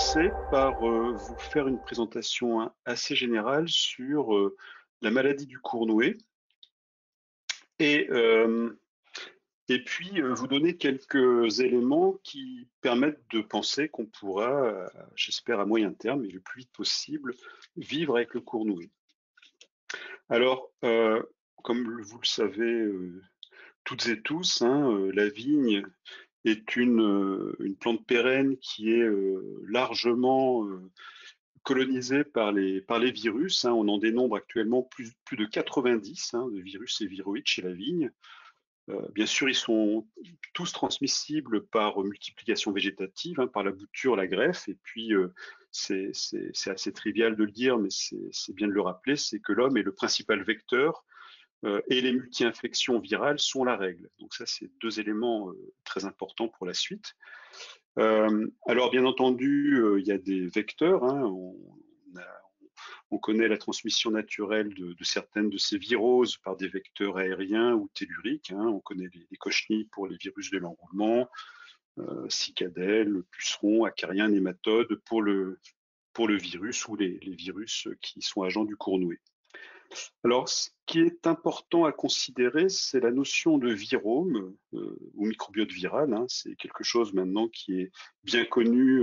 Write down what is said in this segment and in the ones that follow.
commencer par vous faire une présentation assez générale sur la maladie du Cournouet et, euh, et puis vous donner quelques éléments qui permettent de penser qu'on pourra, j'espère à moyen terme et le plus vite possible, vivre avec le Cournouet. Alors, comme vous le savez toutes et tous, hein, la vigne est une plante pérenne qui est largement colonisée par les virus, hein. On en dénombre actuellement plus de 90 de virus et viroïdes chez la vigne. Bien sûr, ils sont tous transmissibles par multiplication végétative, hein, par la bouture, la greffe. Et puis, c'est assez trivial de le dire, mais c'est bien de le rappeler, c'est que l'homme est le principal vecteur et les multi-infections virales sont la règle. Donc ça, c'est deux éléments très importants pour la suite. Alors, bien entendu, il y a des vecteurs, hein. On connaît la transmission naturelle de certaines de ces viroses par des vecteurs aériens ou telluriques, hein. On connaît les cochenilles pour les virus de l'enroulement, cicadelles, pucerons, acariens, nématodes pour le virus ou les virus qui sont agents du Cournouet. Alors, ce qui est important à considérer, c'est la notion de virome ou microbiote viral, hein. C'est quelque chose maintenant qui est bien connu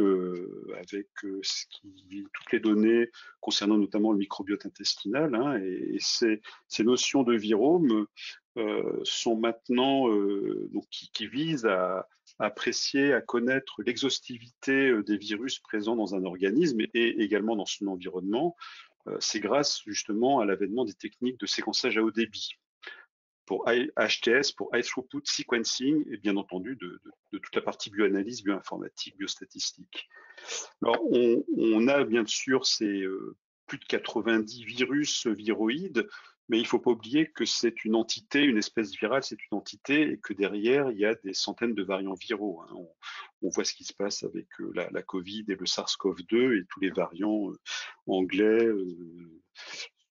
avec toutes les données concernant notamment le microbiote intestinal, hein, et ces notions de virome sont maintenant donc qui visent à apprécier, à connaître l'exhaustivité des virus présents dans un organisme et également dans son environnement. C'est grâce justement à l'avènement des techniques de séquençage à haut débit pour HTS, pour High Throughput Sequencing, et bien entendu de toute la partie bioanalyse, bioinformatique, biostatistique. Alors, on a bien sûr ces plus de 90 virus viroïdes, mais il ne faut pas oublier que c'est une entité, une espèce virale, c'est une entité, et que derrière, il y a des centaines de variants viraux, hein. On voit ce qui se passe avec la Covid et le SARS-CoV-2 et tous les variants anglais,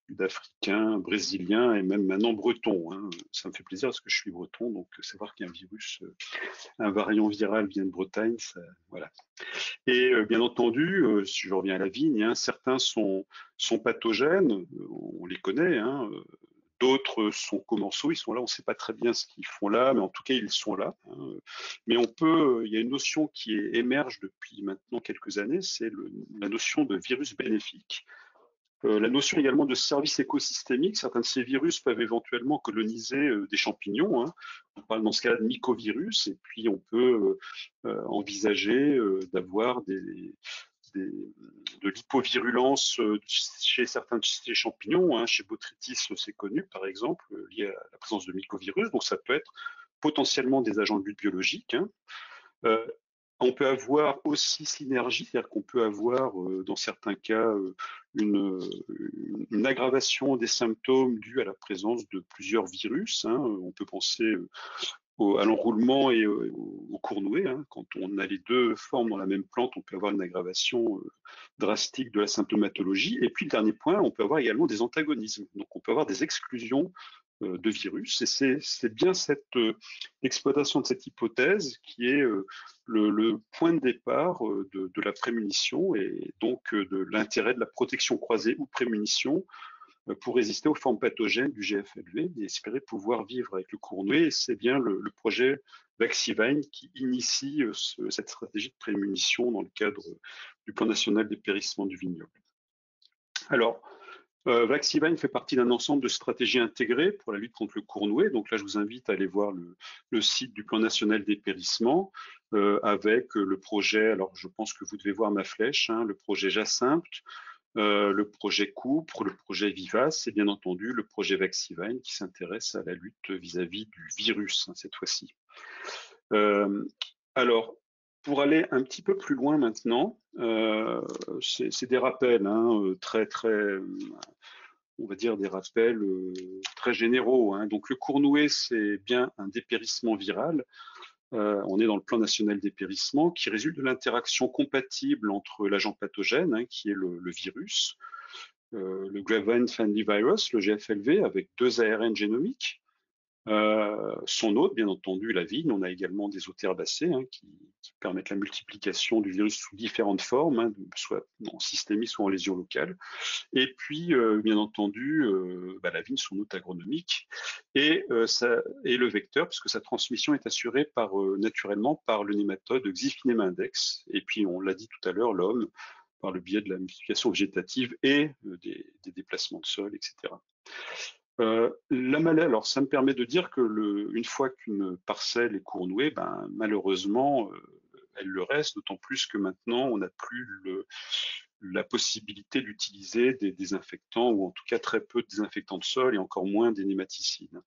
sud-africain, brésilien et même maintenant breton, hein. Ça me fait plaisir parce que je suis breton, donc savoir qu'un virus, un variant viral vient de Bretagne, ça, voilà. Et bien entendu, si je reviens à la vigne, hein, certains sont pathogènes, on les connaît, hein, d'autres sont commensaux, ils sont là, on ne sait pas très bien ce qu'ils font là, mais en tout cas ils sont là, hein. Mais on peut, il y a une notion qui émerge depuis maintenant quelques années, c'est la notion de virus bénéfique. La notion également de service écosystémique, certains de ces virus peuvent éventuellement coloniser des champignons, hein. On parle dans ce cas-là de mycovirus, et puis on peut envisager d'avoir de l'hypovirulence chez certains de ces champignons, hein. Chez Botrytis, c'est connu par exemple, lié à la présence de mycovirus, donc ça peut être potentiellement des agents de lutte biologique, hein. Euh, on peut avoir aussi synergie, c'est-à-dire qu'on peut avoir, dans certains cas, une, une aggravation des symptômes dus à la présence de plusieurs virus, hein. On peut penser à l'enroulement et au Cournouet, hein. Quand on a les deux formes dans la même plante, on peut avoir une aggravation drastique de la symptomatologie. Et puis, le dernier point, on peut avoir également des antagonismes. Donc, on peut avoir des exclusions de virus. Et c'est bien cette exploitation de cette hypothèse qui est le point de départ de la prémunition et donc de l'intérêt de la protection croisée ou prémunition pour résister aux formes pathogènes du GFLV et espérer pouvoir vivre avec le Cournouet. Et c'est bien le projet Vaxivine qui initie cette stratégie de prémunition dans le cadre du plan national dépérissement du vignoble. Alors, Vaxivine fait partie d'un ensemble de stratégies intégrées pour la lutte contre le Cournouet. Donc là, je vous invite à aller voir le site du plan national dépérissement avec le projet, alors je pense que vous devez voir ma flèche, hein, le projet Jacinthe, le projet Coupre, le projet Vivace et bien entendu le projet Vaxivine qui s'intéresse à la lutte vis-à-vis du virus, hein, cette fois-ci. Alors, pour aller un petit peu plus loin maintenant, c'est des rappels, hein, on va dire des rappels très généraux, hein. Donc le Cournouet, c'est bien un dépérissement viral. On est dans le plan national dépérissement qui résulte de l'interaction compatible entre l'agent pathogène, hein, qui est le virus, le Graven Family Virus, le GFLV, avec deux ARN génomiques, Son hôte, bien entendu, la vigne. On a également des hôtes herbacées qui permettent la multiplication du virus sous différentes formes, soit en systémie, soit en lésion locale. Et puis, bien entendu, la vigne, son hôte agronomique, et le vecteur, puisque sa transmission est assurée naturellement par le nématode Xiphinema index. Et puis, on l'a dit tout à l'heure, l'homme, par le biais de la multiplication végétative et des déplacements de sol, etc. Alors ça me permet de dire que une fois qu'une parcelle est cournouée, malheureusement, elle le reste, d'autant plus que maintenant, on n'a plus la possibilité d'utiliser des désinfectants, ou en tout cas très peu de désinfectants de sol et encore moins des nématicides.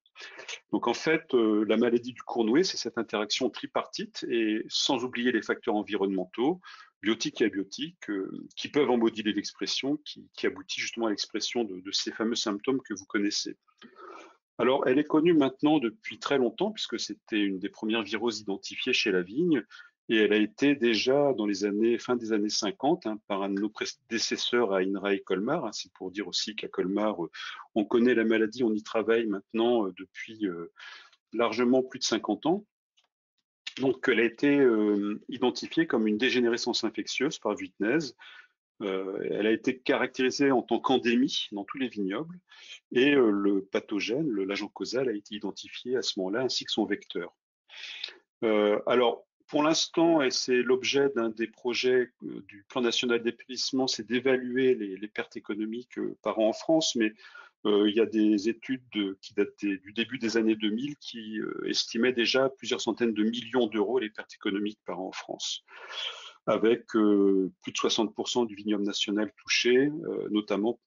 Donc en fait, la maladie du cournoué, c'est cette interaction tripartite, et sans oublier les facteurs environnementaux, biotiques et abiotiques, qui peuvent en moduler l'expression, qui aboutit justement à l'expression de ces fameux symptômes que vous connaissez. Alors, elle est connue maintenant depuis très longtemps, puisque c'était une des premières viroses identifiées chez la vigne, et elle a été déjà dans fin des années 50, par un de nos prédécesseurs à INRA et Colmar. C'est pour dire aussi qu'à Colmar, on connaît la maladie, on y travaille maintenant depuis largement plus de 50 ans. Donc, elle a été identifiée comme une dégénérescence infectieuse par Vuitnez. Elle a été caractérisée en tant qu'endémie dans tous les vignobles, et le pathogène, l'agent causal, a été identifié à ce moment-là, ainsi que son vecteur. Alors, pour l'instant, et c'est l'objet d'un des projets du plan national d'épérissement, c'est d'évaluer les pertes économiques par an en France, mais il y a des études qui datent du début des années 2000 qui estimaient déjà plusieurs centaines de millions d'euros les pertes économiques par an en France, avec plus de 60% du vignoble national touché, notamment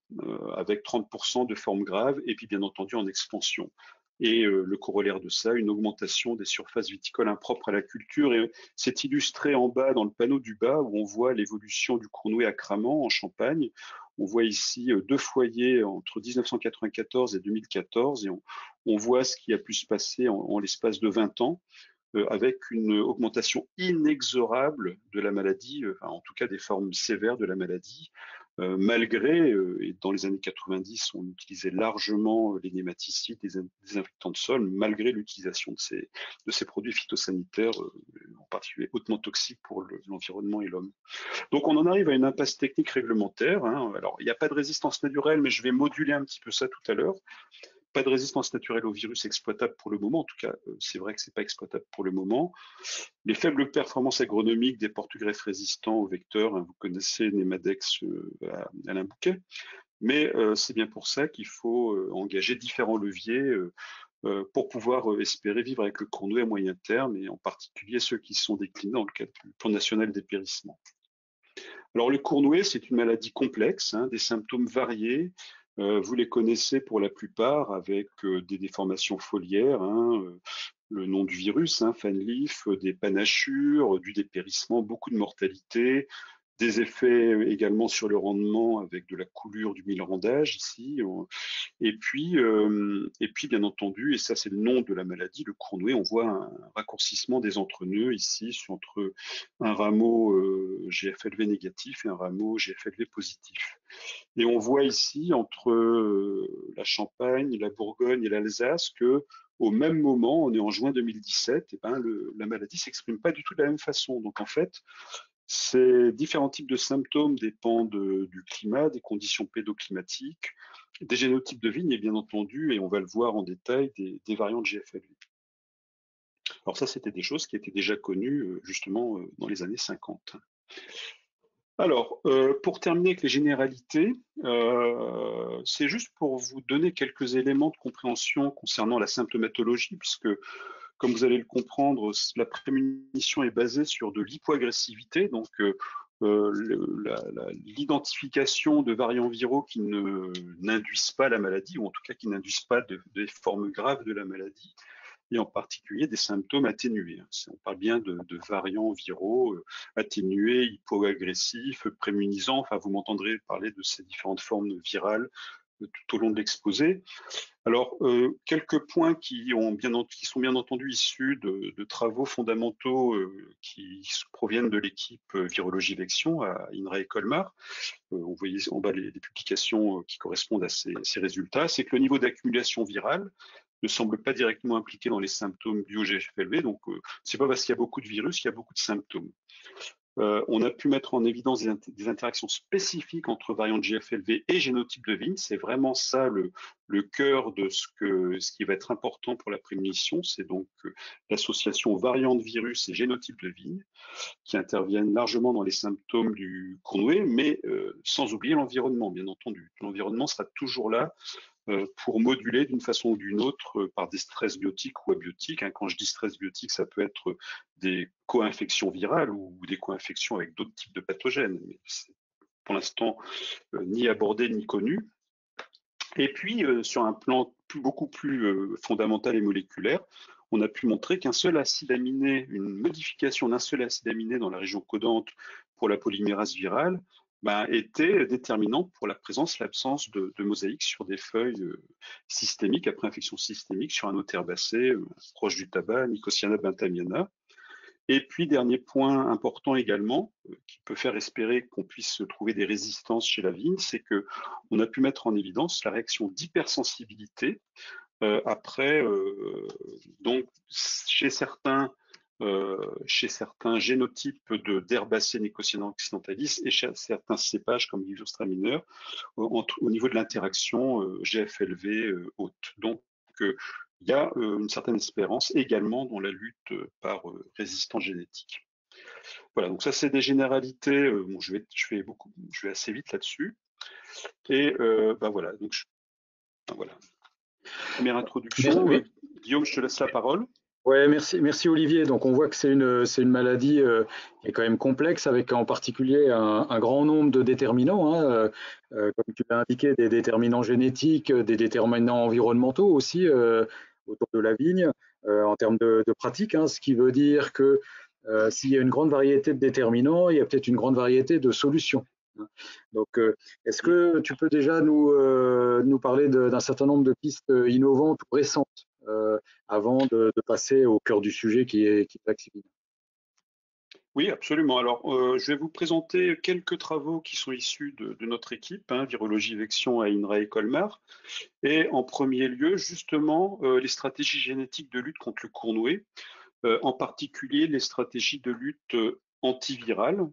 avec 30% de formes graves, et puis bien entendu en expansion. Et le corollaire de ça, une augmentation des surfaces viticoles impropres à la culture. Et c'est illustré en bas, dans le panneau du bas, où on voit l'évolution du cournoué à Cramant, en Champagne. On voit ici 2 foyers entre 1994 et 2014, et on voit ce qui a pu se passer en l'espace de 20 ans, avec une augmentation inexorable de la maladie, en tout cas des formes sévères de la maladie, malgré, et dans les années 90, on utilisait largement les nématicides, les désinfectants de sol, malgré l'utilisation de ces produits phytosanitaires, en particulier hautement toxiques pour l'environnement et l'homme. Donc on en arrive à une impasse technique réglementaire. Alors il n'y a pas de résistance naturelle, mais je vais moduler un petit peu ça tout à l'heure. Pas de résistance naturelle au virus exploitable pour le moment. En tout cas, c'est vrai que c'est pas exploitable pour le moment. Les faibles performances agronomiques des porte-greffes résistants aux vecteurs, vous connaissez Nemadex, Alain Bouquet, mais c'est bien pour ça qu'il faut engager différents leviers pour pouvoir espérer vivre avec le cournoué à moyen terme, et en particulier ceux qui sont déclinés dans le cadre du plan national dépérissement. Alors le cournoué, c'est une maladie complexe, des symptômes variés. Vous les connaissez pour la plupart, avec des déformations foliaires, le nom du virus, fan leaf, des panachures, du dépérissement, beaucoup de mortalité, des effets également sur le rendement avec de la coulure du millerandage ici. Et puis, bien entendu, et ça c'est le nom de la maladie, le cournoué, on voit un raccourcissement des entrenœuds ici, entre un rameau GFLV négatif et un rameau GFLV positif. Et on voit ici, entre la Champagne, la Bourgogne et l'Alsace, que au même moment, on est en juin 2017, la maladie s'exprime pas du tout de la même façon. Donc en fait, ces différents types de symptômes dépendent du climat, des conditions pédoclimatiques, des génotypes de vigne, et bien entendu, et on va le voir en détail, des variants de GFLV. Alors ça, c'était des choses qui étaient déjà connues justement dans les années 50. Alors, pour terminer avec les généralités, c'est juste pour vous donner quelques éléments de compréhension concernant la symptomatologie, puisque, comme vous allez le comprendre, la prémunition est basée sur de l'hypoagressivité, donc l'identification de variants viraux qui n'induisent pas la maladie, ou en tout cas qui n'induisent pas des formes graves de la maladie, et en particulier des symptômes atténués. On parle bien de variants viraux atténués, hypoagressifs, prémunisants. Enfin, vous m'entendrez parler de ces différentes formes virales tout au long de l'exposé. Alors, quelques points qui sont bien entendu issus de travaux fondamentaux qui proviennent de l'équipe Virologie Vection à INRA et Colmar. Vous voyez en bas les publications qui correspondent à ces résultats. C'est que le niveau d'accumulation virale ne semble pas directement impliqué dans les symptômes dus au GFLV. Donc, c'est pas parce qu'il y a beaucoup de virus qu'il y a beaucoup de symptômes. On a pu mettre en évidence des interactions spécifiques entre variants de GFLV et génotype de vigne. C'est vraiment ça le cœur de ce qui va être important pour la prémonition. C'est donc l'association variant de virus et génotype de vigne qui interviennent largement dans les symptômes du Cournouet, mais sans oublier l'environnement, bien entendu. L'environnement sera toujours là pour moduler d'une façon ou d'une autre par des stress biotiques ou abiotiques. Quand je dis stress biotique, ça peut être des co-infections virales ou des co-infections avec d'autres types de pathogènes, mais c'est pour l'instant ni abordé ni connu. Et puis, sur un plan beaucoup plus fondamental et moléculaire, on a pu montrer qu'un seul acide aminé, une modification d'un seul acide aminé dans la région codante pour la polymérase virale, était déterminant pour la présence, l'absence de mosaïques sur des feuilles systémiques, après infection systémique, sur un notaire herbacé proche du tabac, Nicotiana bentamiana. Et puis, dernier point important également, qui peut faire espérer qu'on puisse trouver des résistances chez la vigne, c'est que on a pu mettre en évidence la réaction d'hypersensibilité après, donc chez certains génotypes d'herbacées Nicotiana occidentalis et chez certains cépages comme Gevirttra mineur au niveau de l'interaction GFLV haute. Donc, il y a une certaine espérance également dans la lutte par résistance génétique. Voilà, donc ça c'est des généralités. Bon, je vais assez vite là-dessus. Et voilà, donc voilà. Première introduction. Guillaume, je te laisse la parole. Ouais, merci Olivier. Donc on voit que c'est une maladie qui est quand même complexe, avec en particulier un grand nombre de déterminants, hein, comme tu l'as indiqué, des déterminants génétiques, des déterminants environnementaux aussi autour de la vigne, en termes de pratique, hein, ce qui veut dire que s'il y a une grande variété de déterminants, il y a peut-être une grande variété de solutions. Donc, est-ce que tu peux déjà nous parler d'un certain nombre de pistes innovantes ou récentes avant de passer au cœur du sujet qui est vacciné? Oui, absolument. Alors, je vais vous présenter quelques travaux qui sont issus de notre équipe, Virologie Vection à INRA et Colmar. Et en premier lieu, justement, les stratégies génétiques de lutte contre le Cournouet, en particulier les stratégies de lutte antivirales.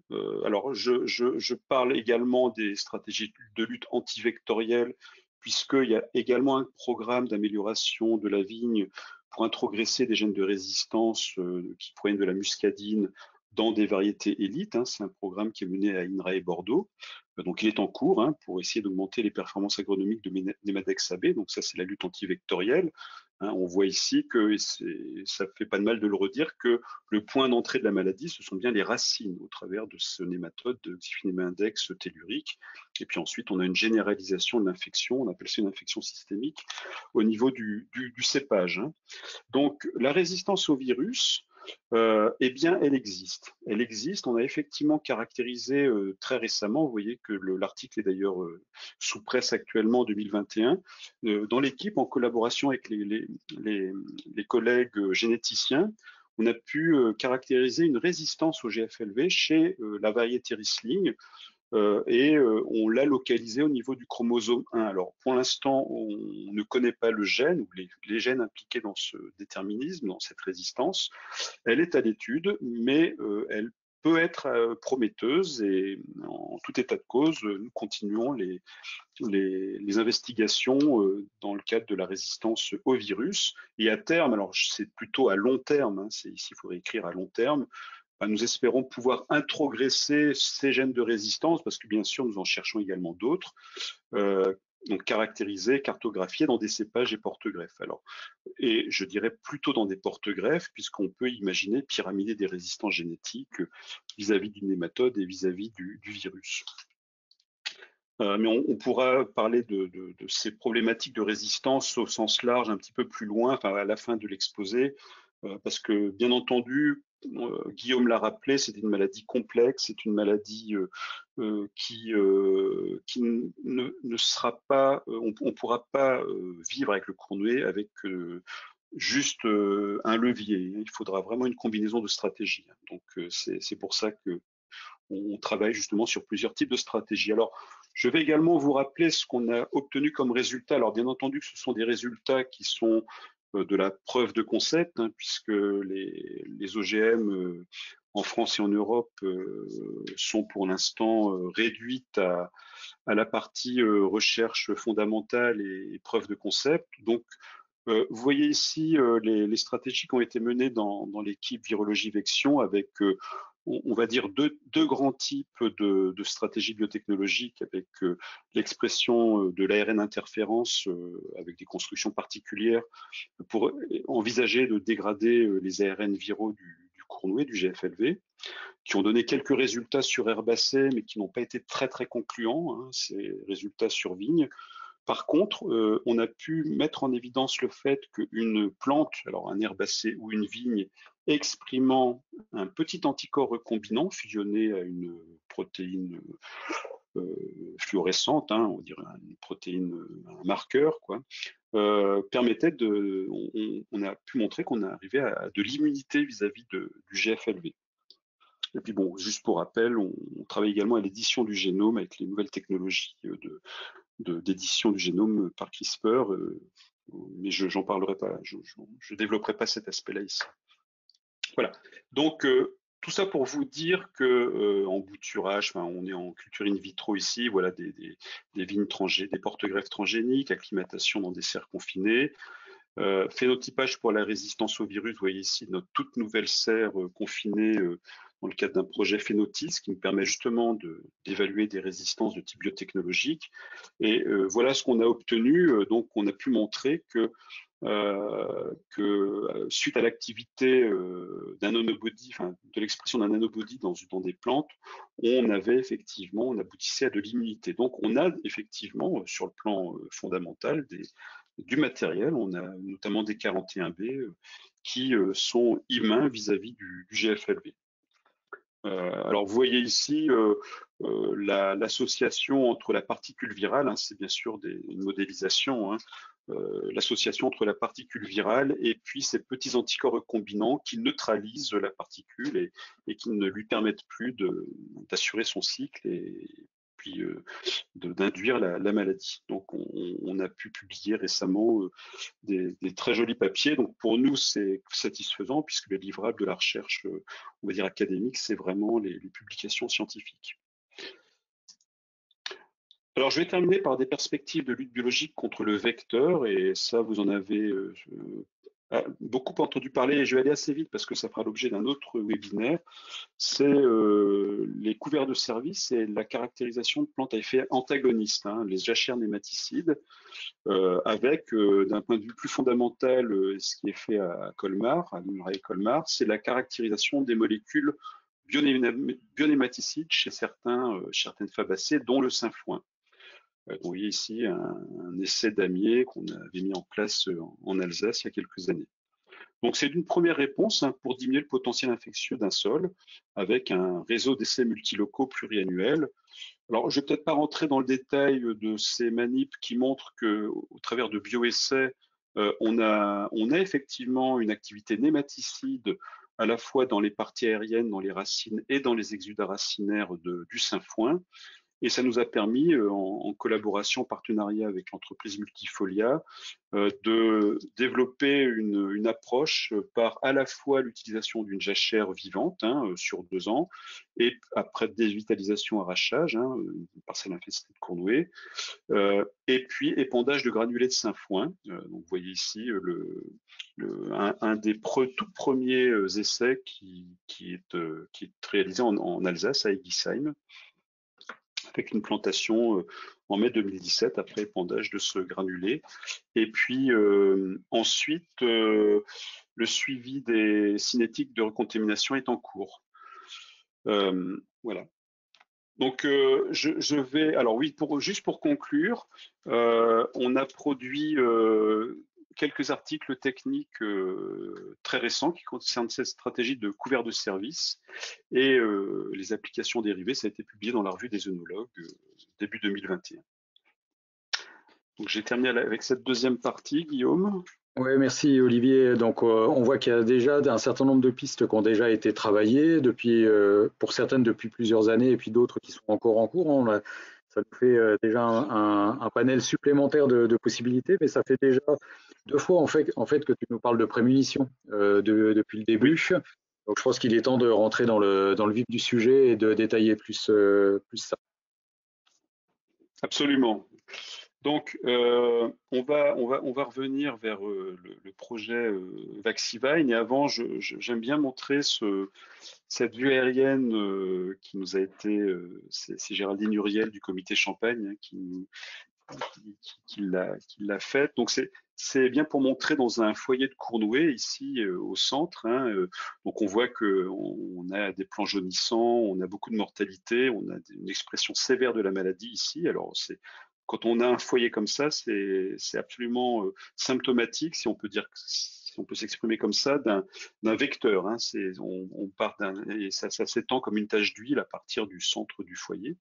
Alors, je parle également des stratégies de lutte antivectorielle, puisqu'il y a également un programme d'amélioration de la vigne pour introgresser des gènes de résistance qui proviennent de la muscadine dans des variétés élites. C'est un programme qui est mené à INRA et Bordeaux. Donc, il est en cours pour essayer d'augmenter les performances agronomiques de Nemadex AB. Donc, ça, c'est la lutte antivectorielle. On voit ici que, ça fait pas de mal de le redire, que le point d'entrée de la maladie, ce sont bien les racines au travers de ce nématode de Xiphinema index tellurique. Et puis ensuite, on a une généralisation de l'infection, on appelle ça une infection systémique, au niveau du cépage. Donc, la résistance au virus, eh bien, elle existe. Elle existe. On a effectivement caractérisé très récemment, vous voyez que l'article est d'ailleurs sous presse actuellement en 2021, dans l'équipe, en collaboration avec les collègues généticiens, on a pu caractériser une résistance au GFLV chez la variété Riesling, et on l'a localisé au niveau du chromosome 1. Alors, pour l'instant, on ne connaît pas le gène ou les gènes impliqués dans ce déterminisme, dans cette résistance. Elle est à l'étude, mais elle peut être prometteuse, et en tout état de cause, nous continuons les investigations dans le cadre de la résistance au virus. Et à terme, alors c'est plutôt à long terme, ici il faudrait écrire à long terme, nous espérons pouvoir introgresser ces gènes de résistance, parce que bien sûr, nous en cherchons également d'autres, donc caractérisés, cartographiés dans des cépages et porte-greffes. Alors, et je dirais plutôt dans des porte-greffes, puisqu'on peut imaginer pyramider des résistances génétiques vis-à-vis du nématode et vis-à-vis du virus. Mais on pourra parler de ces problématiques de résistance au sens large un petit peu plus loin, à la fin de l'exposé, parce que bien entendu, Guillaume l'a rappelé, c'est une maladie complexe, c'est une maladie qui ne sera pas, on ne pourra pas vivre avec le Cournouet avec juste un levier. Il faudra vraiment une combinaison de stratégies. Donc c'est pour ça que on travaille justement sur plusieurs types de stratégies. Alors, je vais également vous rappeler ce qu'on a obtenu comme résultat. Alors, bien entendu, ce sont des résultats qui sont de la preuve de concept, hein, puisque les OGM en France et en Europe sont pour l'instant réduites à la partie recherche fondamentale et preuve de concept. Donc, vous voyez ici les stratégies qui ont été menées dans l'équipe Virologie Vection avec, on va dire, deux grands types de stratégies biotechnologiques avec l'expression de l'ARN interférence avec des constructions particulières pour envisager de dégrader les ARN viraux du cournouet, du GFLV, qui ont donné quelques résultats sur herbacées, mais qui n'ont pas été très très concluants, hein, ces résultats sur vigne. Par contre, on a pu mettre en évidence le fait qu'une plante, alors un herbacé ou une vigne, exprimant un petit anticorps recombinant fusionné à une protéine fluorescente, hein, on dirait une protéine, un marqueur, quoi, permettait on a pu montrer qu'on arrivait à de l'immunité vis-à-vis du GFLV. Et puis bon, juste pour rappel, on travaille également à l'édition du génome avec les nouvelles technologies d'édition du génome par CRISPR, mais j'en parlerai pas, je développerai pas cet aspect-là ici. Voilà. Donc tout ça pour vous dire que en bouturage, on est en culture in vitro ici, voilà des vignes des porte-greffes transgéniques, acclimatation dans des serres confinées. Phénotypage pour la résistance au virus, vous voyez ici notre toute nouvelle serre confinée dans le cadre d'un projet Phénotis qui nous permet justement d'évaluer des résistances de type biotechnologique. Et voilà ce qu'on a obtenu. Donc on a pu montrer que suite à l'activité d'un nanobody, enfin de l'expression d'un nanobody dans des plantes, on aboutissait à de l'immunité. Donc on a effectivement sur le plan fondamental du matériel, on a notamment des 41B qui sont immuns vis-à-vis du GFLV. Alors vous voyez ici l'association entre la particule virale, hein, c'est bien sûr une modélisation, hein, l'association entre la particule virale et puis ces petits anticorps recombinants qui neutralisent la particule et qui ne lui permettent plus d'assurer son cycle et puis d'induire la maladie. Donc on a pu publier récemment des très jolis papiers. Donc pour nous, c'est satisfaisant puisque les livrables de la recherche, on va dire académique, c'est vraiment les publications scientifiques. Alors je vais terminer par des perspectives de lutte biologique contre le vecteur, et ça vous en avez beaucoup entendu parler, et je vais aller assez vite parce que ça fera l'objet d'un autre webinaire. C'est les couverts de service et la caractérisation de plantes à effet antagoniste, hein, les jachères nématicides, avec, d'un point de vue plus fondamental, ce qui est fait à Colmar, à l'INRAE Colmar, c'est la caractérisation des molécules bionématicides chez certaines fabacées, dont le sainfoin. Vous voyez ici un essai damier qu'on avait mis en place en Alsace il y a quelques années. Donc c'est une première réponse, hein, pour diminuer le potentiel infectieux d'un sol avec un réseau d'essais multilocaux pluriannuels. Alors je ne vais peut-être pas rentrer dans le détail de ces manips qui montrent qu'au travers de bioessais, on a effectivement une activité nématicide à la fois dans les parties aériennes, dans les racines et dans les exudats racinaires du sainfoin. Et ça nous a permis, en collaboration, en partenariat avec l'entreprise Multifolia, de développer une approche par à la fois l'utilisation d'une jachère vivante, hein, sur 2 ans, et après dévitalisation, arrachage, hein, une parcelle infestée de cournouet, et puis épandage de granulés de sainfoin. Donc vous voyez ici un des tout premiers essais qui est réalisé en Alsace, à Egisheim, avec une plantation en mai 2017 après épandage de ce granulé. Et puis ensuite, le suivi des cinétiques de recontamination est en cours. Voilà. Donc je vais, alors oui, juste pour conclure, on a produit quelques articles techniques très récents qui concernent cette stratégie de couvert de service et les applications dérivées. Ça a été publié dans la revue des œnologues début 2021. Donc j'ai terminé avec cette deuxième partie, Guillaume. Oui, merci Olivier. Donc on voit qu'il y a déjà un certain nombre de pistes qui ont déjà été travaillées, pour certaines depuis plusieurs années et puis d'autres qui sont encore en cours. Ça ça nous fait déjà un panel supplémentaire de possibilités, mais ça fait déjà 2 fois en fait que tu nous parles de prémunition depuis le Oui, début. Donc je pense qu'il est temps de rentrer dans le vif du sujet et de détailler plus ça. absolument. Donc, on va revenir vers le projet Vaxivine. Et avant, j'aime bien montrer cette vue aérienne qui nous a été, c'est Géraldine Huriel du comité Champagne hein, qui l'a faite. Donc, c'est bien pour montrer dans un foyer de Cournouet, ici au centre. Hein, donc, on voit qu'on a des plans jaunissants, on a beaucoup de mortalité, on a une expression sévère de la maladie ici. Alors, quand on a un foyer comme ça, c'est absolument symptomatique, si on peut dire, si on peut s'exprimer comme ça, d'un vecteur. Hein. On part et ça s'étend comme une tache d'huile à partir du centre du foyer.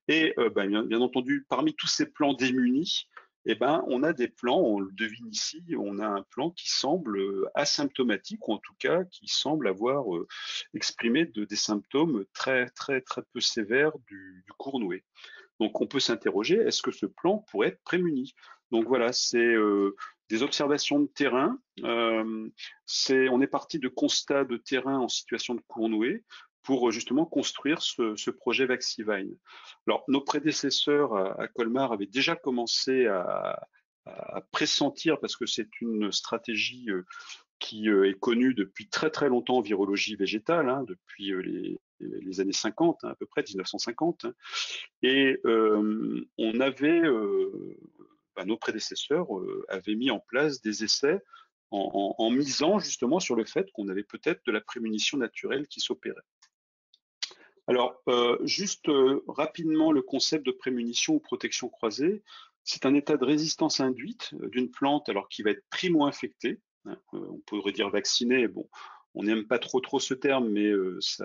Et bien entendu, parmi tous ces plans démunis, eh ben, on a des plans, on le devine ici, on a un plan qui semble asymptomatique, ou en tout cas qui semble avoir exprimé des symptômes très, très, très peu sévères du Cournouet. Donc on peut s'interroger, est-ce que ce plan pourrait être prémuni? Donc voilà, c'est des observations de terrain. On est parti de constats de terrain en situation de Cournouet pour justement construire ce projet Vaxivine. Alors nos prédécesseurs à Colmar avaient déjà commencé à pressentir, parce que c'est une stratégie qui est connue depuis très très longtemps en virologie végétale, hein, depuis les années 50, hein, à peu près 1950. Et on avait, nos prédécesseurs avaient mis en place des essais en misant justement sur le fait qu'on avait peut-être de la prémunition naturelle qui s'opérait. Alors, juste rapidement, le concept de prémunition ou protection croisée, c'est un état de résistance induite d'une plante alors qui va être primo-infectée. Hein, on pourrait dire vaccinée. Bon, on n'aime pas trop ce terme, mais c'est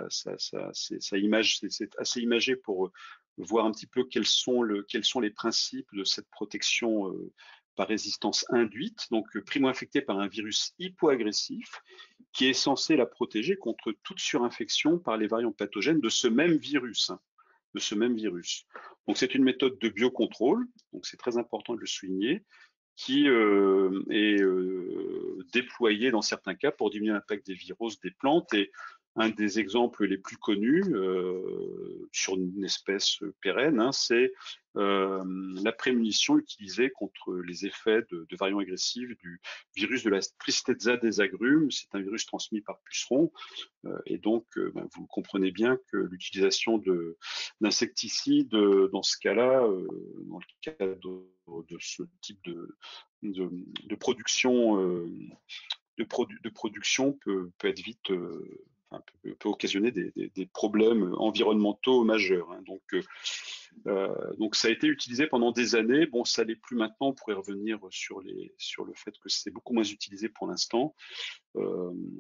assez imagé pour voir un petit peu quels sont les principes de cette protection par résistance induite. Donc, primo-infectée par un virus hypoagressif qui est censé la protéger contre toute surinfection par les variants pathogènes de ce même virus. Hein, de ce même virus. Donc c'est une méthode de biocontrôle, donc c'est très important de le souligner, qui est déployée dans certains cas pour diminuer l'impact des virus des plantes. Et un des exemples les plus connus sur une espèce pérenne, hein, c'est la prémunition utilisée contre les effets de variants agressifs du virus de la Tristezza des agrumes. C'est un virus transmis par puceron. Et donc, vous comprenez bien que l'utilisation d'insecticides, dans ce cas-là, dans le cas de ce type de production, de production peut être vite, peut occasionner des problèmes environnementaux majeurs. Hein. Donc ça a été utilisé pendant des années. Bon, ça l'est plus maintenant. On pourrait revenir sur le fait que c'est beaucoup moins utilisé pour l'instant.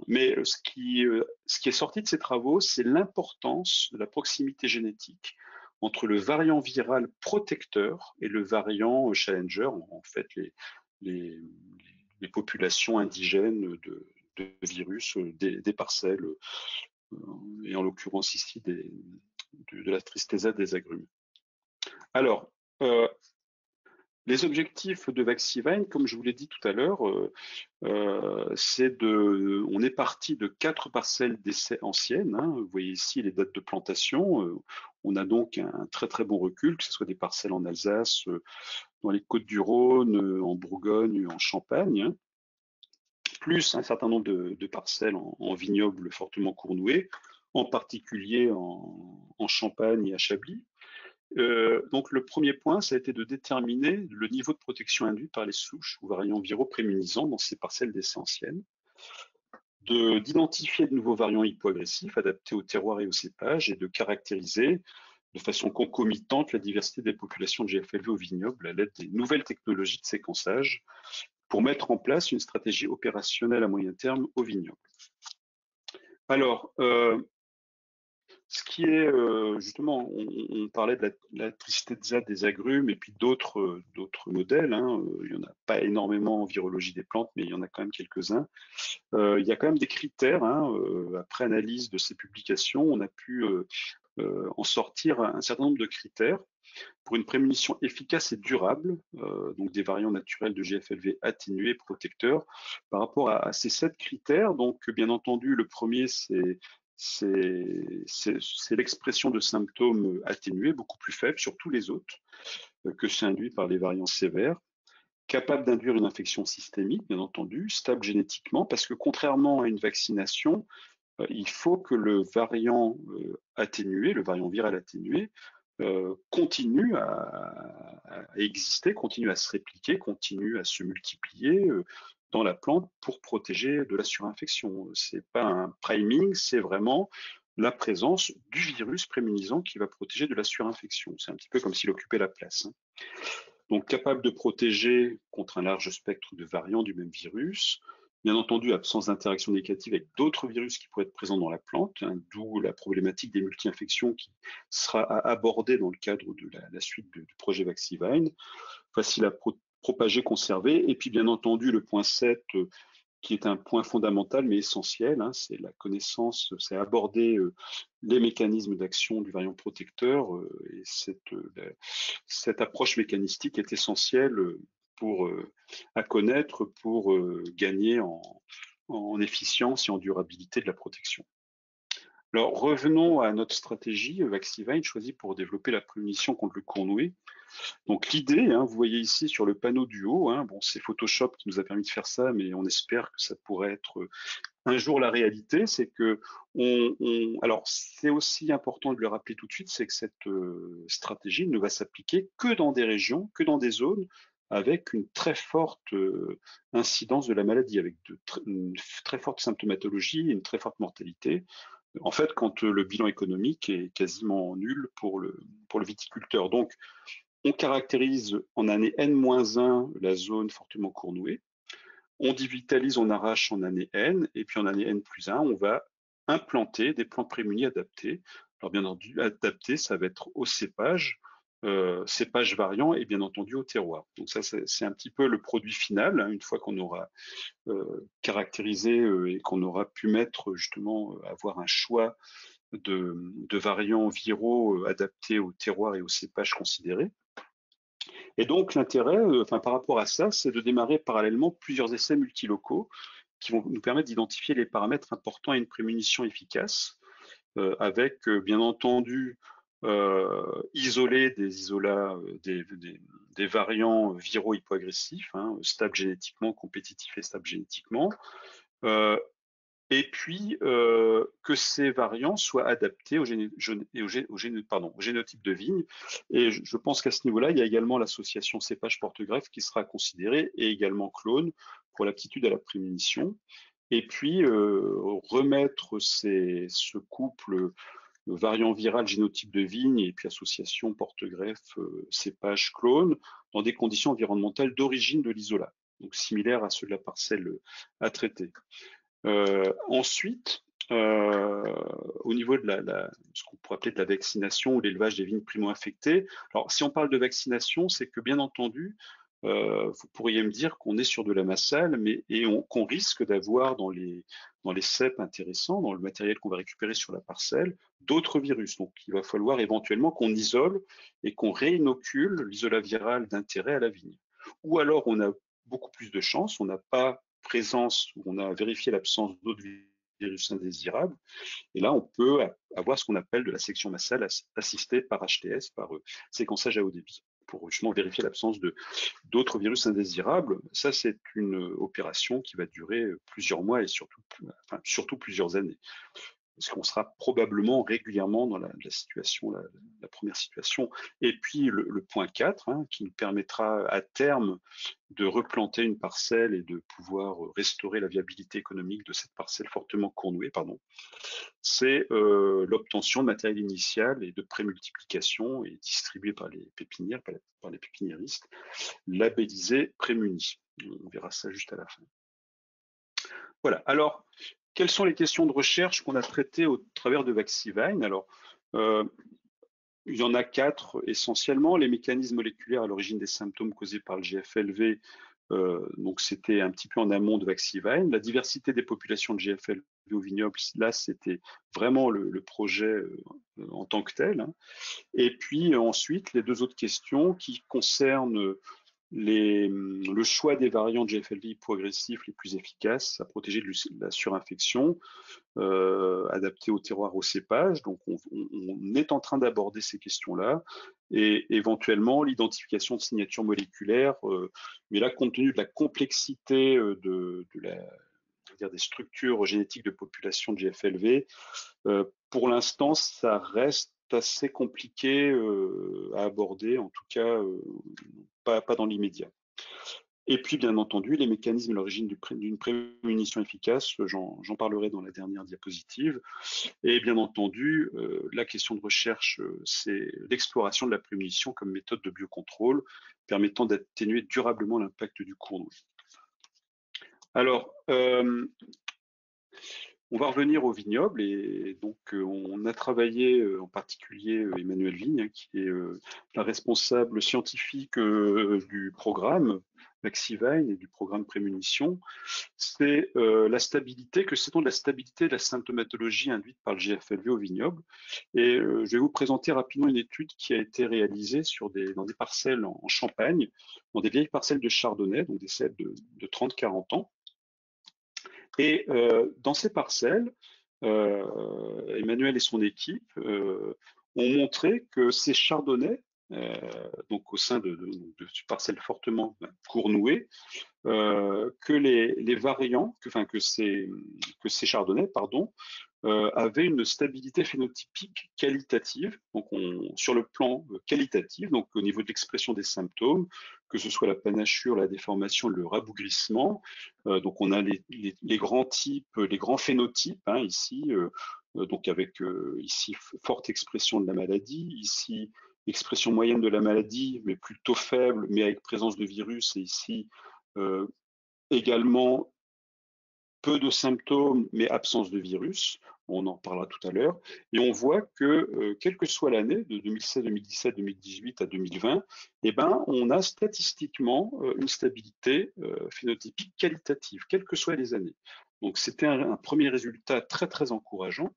Mais ce qui est sorti de ces travaux, c'est l'importance de la proximité génétique entre le variant viral protecteur et le variant challenger, en fait les, les populations indigènes de virus des parcelles, et en l'occurrence ici de la tristeza des agrumes. Alors, les objectifs de Vaxivine, comme je vous l'ai dit tout à l'heure, on est parti de 4 parcelles d'essai anciennes. Hein. Vous voyez ici les dates de plantation. On a donc un très très bon recul, que ce soit des parcelles en Alsace, dans les Côtes-du-Rhône, en Bourgogne, en Champagne, hein, plus un certain nombre de parcelles en vignoble fortement cournoué, en particulier en Champagne et à Chablis. Donc le premier point, ça a été de déterminer le niveau de protection induit par les souches ou variants viraux prémunisants dans ces parcelles d'essai anciennes, d'identifier de nouveaux variants hypoagressifs adaptés au terroir et au cépage et de caractériser de façon concomitante la diversité des populations de GFLV au vignoble à l'aide des nouvelles technologies de séquençage pour mettre en place une stratégie opérationnelle à moyen terme au vignoble. Alors, ce qui est justement, on parlait de la tristezza des agrumes et puis d'autres modèles. Hein, il n'y en a pas énormément en virologie des plantes, mais il y en a quand même quelques-uns. Il y a quand même des critères. Hein, après analyse de ces publications, on a pu en sortir un certain nombre de critères pour une prémunition efficace et durable, donc des variants naturels de GFLV atténués, protecteurs, par rapport à ces 7 critères. Donc, bien entendu, le premier, c'est l'expression de symptômes atténués, beaucoup plus faibles sur tous les autres que ceux induits par les variants sévères, capable d'induire une infection systémique, bien entendu, stable génétiquement, parce que contrairement à une vaccination, il faut que le variant atténué, le variant viral atténué, continue à exister, continue à se répliquer, continue à se multiplier dans la plante pour protéger de la surinfection. C'est pas un priming, c'est vraiment la présence du virus prémunisant qui va protéger de la surinfection. C'est un petit peu comme s'il occupait la place, hein. Donc capable de protéger contre un large spectre de variants du même virus. Bien entendu, absence d'interaction négative avec d'autres virus qui pourraient être présents dans la plante, hein, d'où la problématique des multi-infections qui sera abordée dans le cadre de la suite du projet Vaxivine. Facile à propager, conserver. Et puis bien entendu, le point 7, qui est un point fondamental mais essentiel, hein, c'est la connaissance, c'est aborder les mécanismes d'action du variant protecteur, et cette approche mécanistique est essentielle à connaître pour gagner en efficience et en durabilité de la protection. Alors revenons à notre stratégie Vaxivine choisie pour développer la prémunition contre le cournouet. Donc l'idée, hein, vous voyez ici sur le panneau du haut, hein, bon, c'est Photoshop qui nous a permis de faire ça, mais on espère que ça pourrait être un jour la réalité. C'est que alors c'est aussi important de le rappeler tout de suite, c'est que cette stratégie ne va s'appliquer que dans des régions, que dans des zones avec une très forte incidence de la maladie, avec une très forte symptomatologie et une très forte mortalité. En fait, quand le bilan économique est quasiment nul pour le viticulteur. Donc, on caractérise en année N-1 la zone fortement cournouée. On divitalise, on arrache en année N, et puis en année N+1, on va implanter des plants prémunis adaptés. Alors bien entendu, adaptés, ça va être au cépage, cépage variant et bien entendu au terroir. Donc ça, c'est un petit peu le produit final, hein, une fois qu'on aura caractérisé et qu'on aura pu mettre justement, avoir un choix de variants viraux adaptés au terroir et au cépage considéré. Et donc l'intérêt, par rapport à ça, c'est de démarrer parallèlement plusieurs essais multilocaux qui vont nous permettre d'identifier les paramètres importants à une prémunition efficace, avec bien entendu isoler des isolats, des variants viraux hypoagressifs, hein, stables génétiquement, compétitifs et stables génétiquement, et puis que ces variants soient adaptés au génotype de vigne. Et je pense qu'à ce niveau-là, il y a également l'association cépage porte-greffe qui sera considérée, et également clone pour l'aptitude à la prémunition. Et puis remettre ce couple variant viral génotype de vigne et puis association porte-greffe cépage clone dans des conditions environnementales d'origine de l'isolat, donc similaires à ceux de la parcelle à traiter. Ensuite, au niveau de ce qu'on pourrait appeler de la vaccination ou l'élevage des vignes primo-infectées, alors si on parle de vaccination, c'est que bien entendu, vous pourriez me dire qu'on est sur de la massale, qu'on risque d'avoir dans les ceps intéressants, dans le matériel qu'on va récupérer sur la parcelle, d'autres virus. Donc il va falloir éventuellement qu'on isole et qu'on réinocule l'isolat viral d'intérêt à la vigne. Ou alors on a beaucoup plus de chance, on n'a pas présence, où on a vérifié l'absence d'autres virus indésirables, et là on peut avoir ce qu'on appelle de la sélection massale assistée par HTS, par séquençage à haut débit, pour justement vérifier l'absence d'autres virus indésirables. Ça, c'est une opération qui va durer plusieurs mois et surtout plusieurs années. Parce qu'on sera probablement régulièrement dans la situation, la première situation. Et puis le point 4, hein, qui nous permettra à terme de replanter une parcelle et de pouvoir restaurer la viabilité économique de cette parcelle fortement cournouée, c'est l'obtention de matériel initial et de prémultiplication et distribué par les pépinières, par les pépiniéristes, labellisé prémuni. On verra ça juste à la fin. Voilà. Alors, quelles sont les questions de recherche qu'on a traitées au travers de Vaxivine? Alors, il y en a 4 essentiellement. Les mécanismes moléculaires à l'origine des symptômes causés par le GFLV, donc c'était un petit peu en amont de Vaxivine. La diversité des populations de GFLV au vignoble, là, c'était vraiment le projet en tant que tel, hein. Et puis ensuite, les deux autres questions qui concernent le choix des variants de GFLVI progressifs les plus efficaces à protéger de la surinfection, adaptées au terroir, au cépage. Donc on est en train d'aborder ces questions-là et éventuellement l'identification de signatures moléculaires. Mais là, compte tenu de la complexité des structures génétiques de population de GFLV, pour l'instant, ça reste assez compliqué à aborder, en tout cas pas dans l'immédiat. Et puis, bien entendu, les mécanismes et l'origine d'une prémunition efficace, j'en parlerai dans la dernière diapositive. Et bien entendu, la question de recherche, c'est l'exploration de la prémunition comme méthode de biocontrôle permettant d'atténuer durablement l'impact du cours. Alors, on va revenir au vignoble et donc on a travaillé en particulier Emmanuelle Vigne, hein, qui est la responsable scientifique du programme Vaxivine et du programme Prémunition. C'est la stabilité, que sait-on de la stabilité de la symptomatologie induite par le GFLV au vignoble. Et je vais vous présenter rapidement une étude qui a été réalisée dans des parcelles en Champagne, dans des vieilles parcelles de Chardonnay, donc des cèpes de 30-40 ans. Et dans ces parcelles, Emmanuel et son équipe ont montré que ces chardonnays, donc au sein de parcelles fortement cournouées, que les variants, que ces chardonnays, pardon, avaient une stabilité phénotypique qualitative, donc sur le plan qualitatif, donc au niveau de l'expression des symptômes, que ce soit la panachure, la déformation, le rabougrissement. Donc on a les grands types, les grands phénotypes, hein, ici, donc avec ici forte expression de la maladie, ici expression moyenne de la maladie, mais plutôt faible, mais avec présence de virus, et ici également peu de symptômes, mais absence de virus. On en reparlera tout à l'heure. Et on voit que, quelle que soit l'année, de 2016, 2017, 2018 à 2020, eh ben, on a statistiquement une stabilité phénotypique qualitative, quelles que soient les années. Donc, c'était un premier résultat très, très encourageant.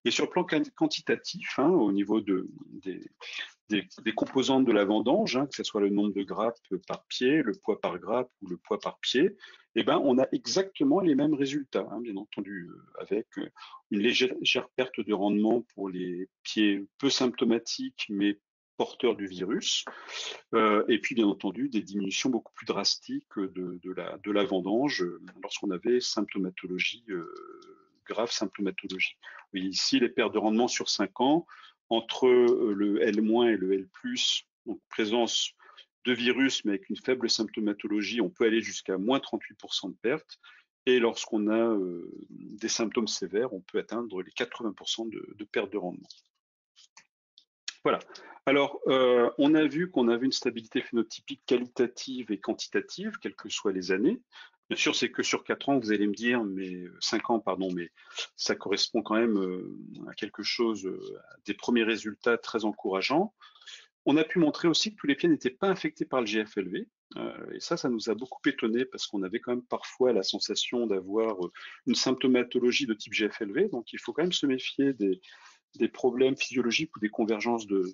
Et sur le plan quantitatif, hein, au niveau des composantes de la vendange, hein, que ce soit le nombre de grappes par pied, le poids par grappe ou le poids par pied, eh ben, on a exactement les mêmes résultats, hein, bien entendu, avec une légère perte de rendement pour les pieds peu symptomatiques, mais porteurs du virus, et puis bien entendu des diminutions beaucoup plus drastiques de la vendange lorsqu'on avait symptomatologie, grave symptomatologie. Vous voyez ici les pertes de rendement sur 5 ans, entre le L- et le L+, donc présence de virus, mais avec une faible symptomatologie, on peut aller jusqu'à moins 38% de perte. Et lorsqu'on a des symptômes sévères, on peut atteindre les 80% de perte de rendement. Voilà. Alors, on a vu qu'on avait une stabilité phénotypique qualitative et quantitative, quelles que soient les années. Bien sûr, c'est que sur 4 ans, vous allez me dire, mais 5 ans, pardon, mais ça correspond quand même à quelque chose, à des premiers résultats très encourageants. On a pu montrer aussi que tous les pieds n'étaient pas infectés par le GFLV. Et ça nous a beaucoup étonné parce qu'on avait quand même parfois la sensation d'avoir une symptomatologie de type GFLV. Donc, il faut quand même se méfier des problèmes physiologiques ou des convergences de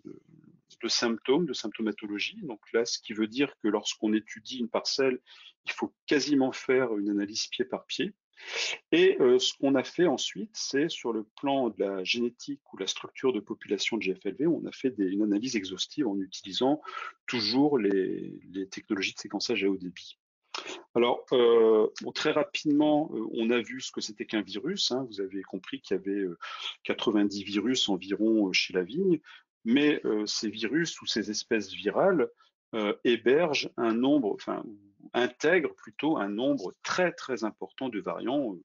symptômes, de symptomatologie. Donc là, ce qui veut dire que lorsqu'on étudie une parcelle, il faut quasiment faire une analyse pied par pied. Et ce qu'on a fait ensuite, c'est sur le plan de la génétique ou la structure de population de GFLV, on a fait une analyse exhaustive en utilisant toujours les technologies de séquençage à haut débit. Alors, très rapidement, on a vu ce que c'était qu'un virus, hein. Vous avez compris qu'il y avait 90 virus environ chez la vigne, mais ces virus ou ces espèces virales hébergent un nombre, enfin, intègrent plutôt un nombre très très important de variants.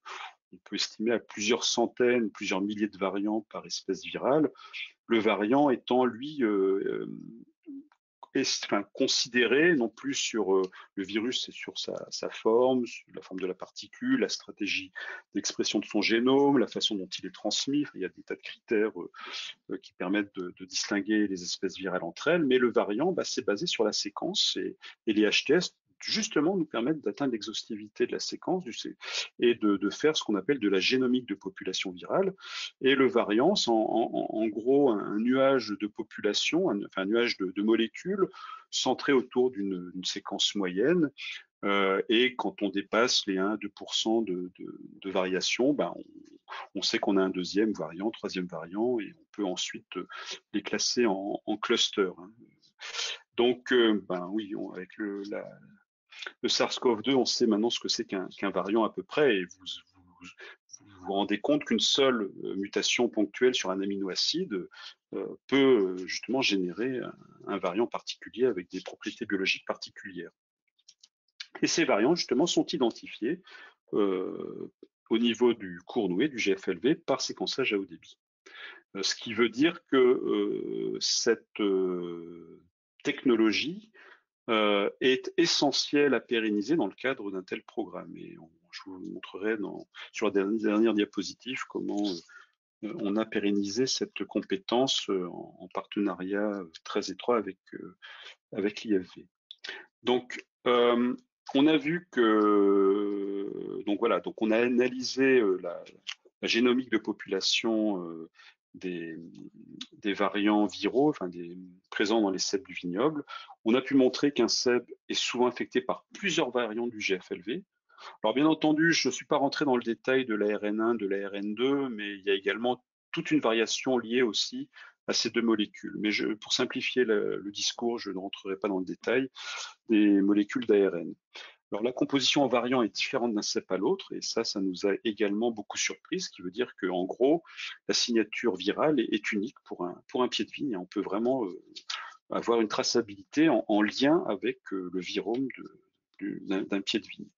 On peut estimer à plusieurs centaines, plusieurs milliers de variants par espèce virale. Le variant étant, lui, considéré non plus sur le virus, c'est sur sa forme, sur la forme de la particule, la stratégie d'expression de son génome, la façon dont il est transmis. Il y a des tas de critères qui permettent de distinguer les espèces virales entre elles, mais le variant, c'est basé sur la séquence et les HTS justement nous permettre d'atteindre l'exhaustivité de la séquence et de faire ce qu'on appelle de la génomique de population virale. Et le variant, c'est en gros un nuage de population, enfin un nuage de molécules centré autour d'une séquence moyenne. Et quand on dépasse les 1-2% de variation, ben on sait qu'on a un deuxième variant, troisième variant, et on peut ensuite les classer en clusters, hein. Donc, ben oui, avec le SARS-CoV-2, on sait maintenant ce que c'est qu'un variant à peu près, et vous rendez compte qu'une seule mutation ponctuelle sur un aminoacide peut justement générer un variant particulier avec des propriétés biologiques particulières. Et ces variants, justement, sont identifiés au niveau du Cournouet, du GFLV, par séquençage à haut débit. Ce qui veut dire que cette technologie est essentielle à pérenniser dans le cadre d'un tel programme. Et je vous montrerai sur la dernière diapositive comment on a pérennisé cette compétence en partenariat très étroit avec l'IFV. Donc, on a vu que, donc voilà, donc on a analysé la génomique de population des variants viraux, enfin présents dans les cèpes du vignoble. On a pu montrer qu'un cèpe est souvent infecté par plusieurs variants du GFLV. Alors bien entendu, je ne suis pas rentré dans le détail de l'ARN1, de l'ARN2, mais il y a également toute une variation liée aussi à ces deux molécules. Mais pour simplifier le discours, je ne rentrerai pas dans le détail des molécules d'ARN. Alors la composition en variant est différente d'un cep à l'autre, et ça nous a également beaucoup surpris, ce qui veut dire qu'en gros, la signature virale est unique pour un pied de vigne, et on peut vraiment avoir une traçabilité en lien avec le virome d'un pied de vigne.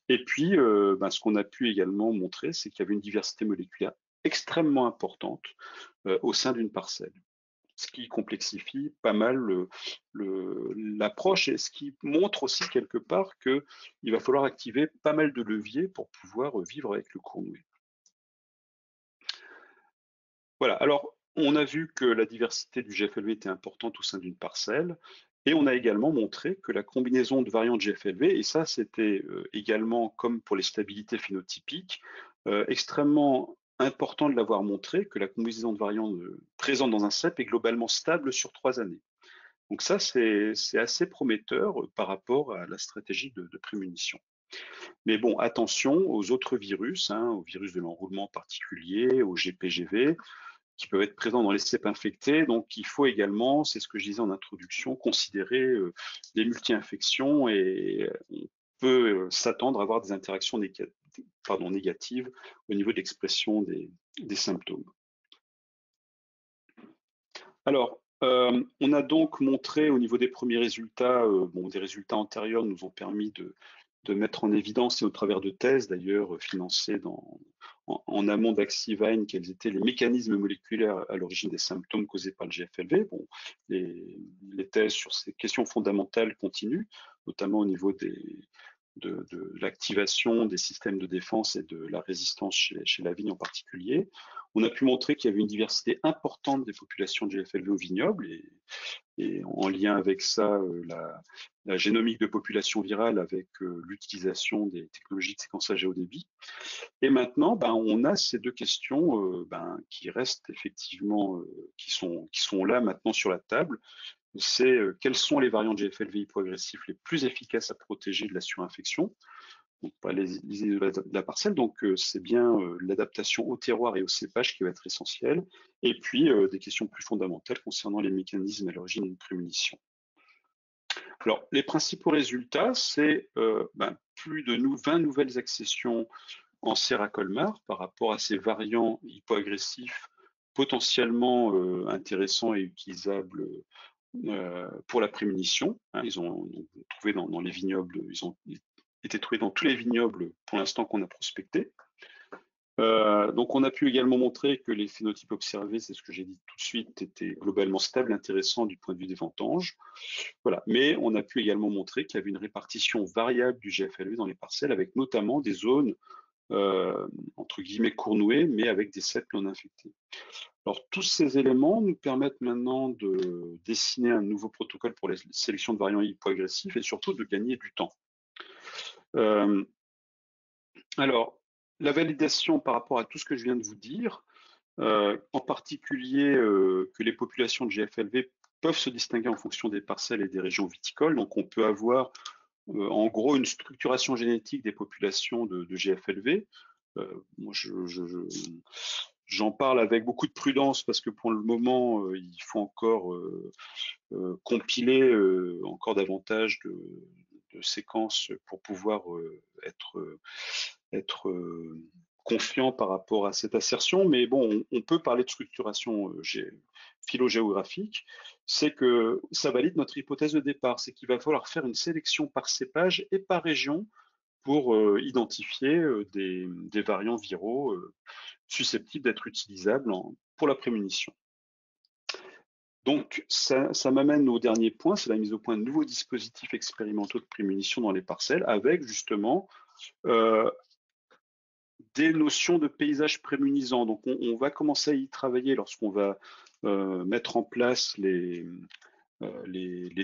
Et puis, ce qu'on a pu également montrer, c'est qu'il y avait une diversité moléculaire extrêmement importante au sein d'une parcelle, ce qui complexifie pas mal l'approche et ce qui montre aussi quelque part qu'il va falloir activer pas mal de leviers pour pouvoir vivre avec le Cournouet. Voilà, alors on a vu que la diversité du GFLV était importante au sein d'une parcelle, et on a également montré que la combinaison de variants de GFLV, et ça c'était également comme pour les stabilités phénotypiques, extrêmement important de l'avoir montré, que la combinaison de variants présente dans un cep est globalement stable sur 3 années. Donc ça, c'est assez prometteur par rapport à la stratégie de prémunition. Mais bon, attention aux autres virus, hein, aux virus de l'enroulement particulier, aux GPGV, qui peuvent être présents dans les cèpes infectés. Donc il faut également, c'est ce que je disais en introduction, considérer les multi-infections, et on peut s'attendre à avoir des interactions négatives au niveau de l'expression des symptômes. Alors, on a donc montré au niveau des premiers résultats, des résultats antérieurs nous ont permis de mettre en évidence, et au travers de thèses d'ailleurs financées en amont d'Axivine, quels étaient les mécanismes moléculaires à l'origine des symptômes causés par le GFLV. Bon, les thèses sur ces questions fondamentales continuent, notamment au niveau de l'activation des systèmes de défense et de la résistance chez la vigne en particulier. On a pu montrer qu'il y avait une diversité importante des populations de GFLV au vignoble, et en lien avec ça, la génomique de population virale avec l'utilisation des technologies de séquençage à haut débit. Et maintenant, on a ces deux questions qui restent effectivement, qui sont là maintenant sur la table. C'est quels sont les variants de GFLV hypoagressifs les plus efficaces à protéger de la surinfection, donc pas les de la parcelle. Donc c'est bien l'adaptation au terroir et au cépage qui va être essentielle, et puis des questions plus fondamentales concernant les mécanismes à l'origine d'une prémunition. Alors les principaux résultats, c'est plus de 20 nouvelles accessions en Séracolmar par rapport à ces variants hypoagressifs potentiellement intéressants et utilisables pour la prémunition. Hein, ils ont trouvé dans les vignobles, ils ont été trouvés dans tous les vignobles pour l'instant qu'on a prospectés. Donc on a pu également montrer que les phénotypes observés, c'est ce que j'ai dit tout de suite, étaient globalement stables, intéressants du point de vue des vendanges. Voilà. Mais on a pu également montrer qu'il y avait une répartition variable du GFLV dans les parcelles, avec notamment des zones entre guillemets cournouées, mais avec des ceps non infectés. Alors, tous ces éléments nous permettent maintenant de dessiner un nouveau protocole pour la sélection de variants hypoagressifs et surtout de gagner du temps. Euh, alors, la validation par rapport à tout ce que je viens de vous dire, en particulier que les populations de GFLV peuvent se distinguer en fonction des parcelles et des régions viticoles. Donc, on peut avoir en gros une structuration génétique des populations de GFLV. Moi, j'en parle avec beaucoup de prudence parce que pour le moment, il faut encore compiler encore davantage de séquences pour pouvoir être confiant par rapport à cette assertion. Mais bon, on peut parler de structuration phylogéographique. C'est que ça valide notre hypothèse de départ. C'est qu'il va falloir faire une sélection par cépage et par région pour identifier des variants viraux susceptibles d'être utilisables pour la prémunition. Donc, ça m'amène au dernier point, c'est la mise au point de nouveaux dispositifs expérimentaux de prémunition dans les parcelles, avec justement des notions de paysage prémunisant. Donc, on va commencer à y travailler lorsqu'on va mettre en place les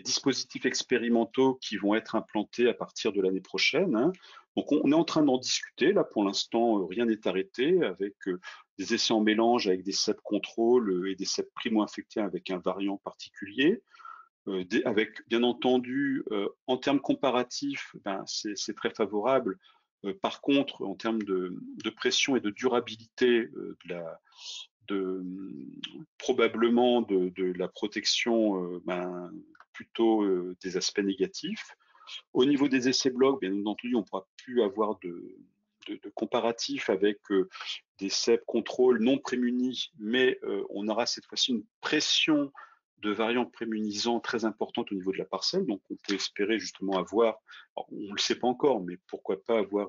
dispositifs expérimentaux qui vont être implantés à partir de l'année prochaine. Hein. Donc, on est en train d'en discuter. Là, pour l'instant, rien n'est arrêté avec des essais en mélange avec des CEP contrôle et des CEP primo-infectés avec un variant particulier. Avec, bien entendu, en termes comparatifs, ben, c'est très favorable. Par contre, en termes de pression et de durabilité probablement de la protection, ben, plutôt des aspects négatifs. Au niveau des essais blocs, bien entendu, on ne pourra plus avoir de comparatif avec des CEP contrôles non prémunis, mais on aura cette fois-ci une pression de variants prémunisants très importante au niveau de la parcelle. Donc, on peut espérer justement avoir, on ne le sait pas encore, mais pourquoi pas avoir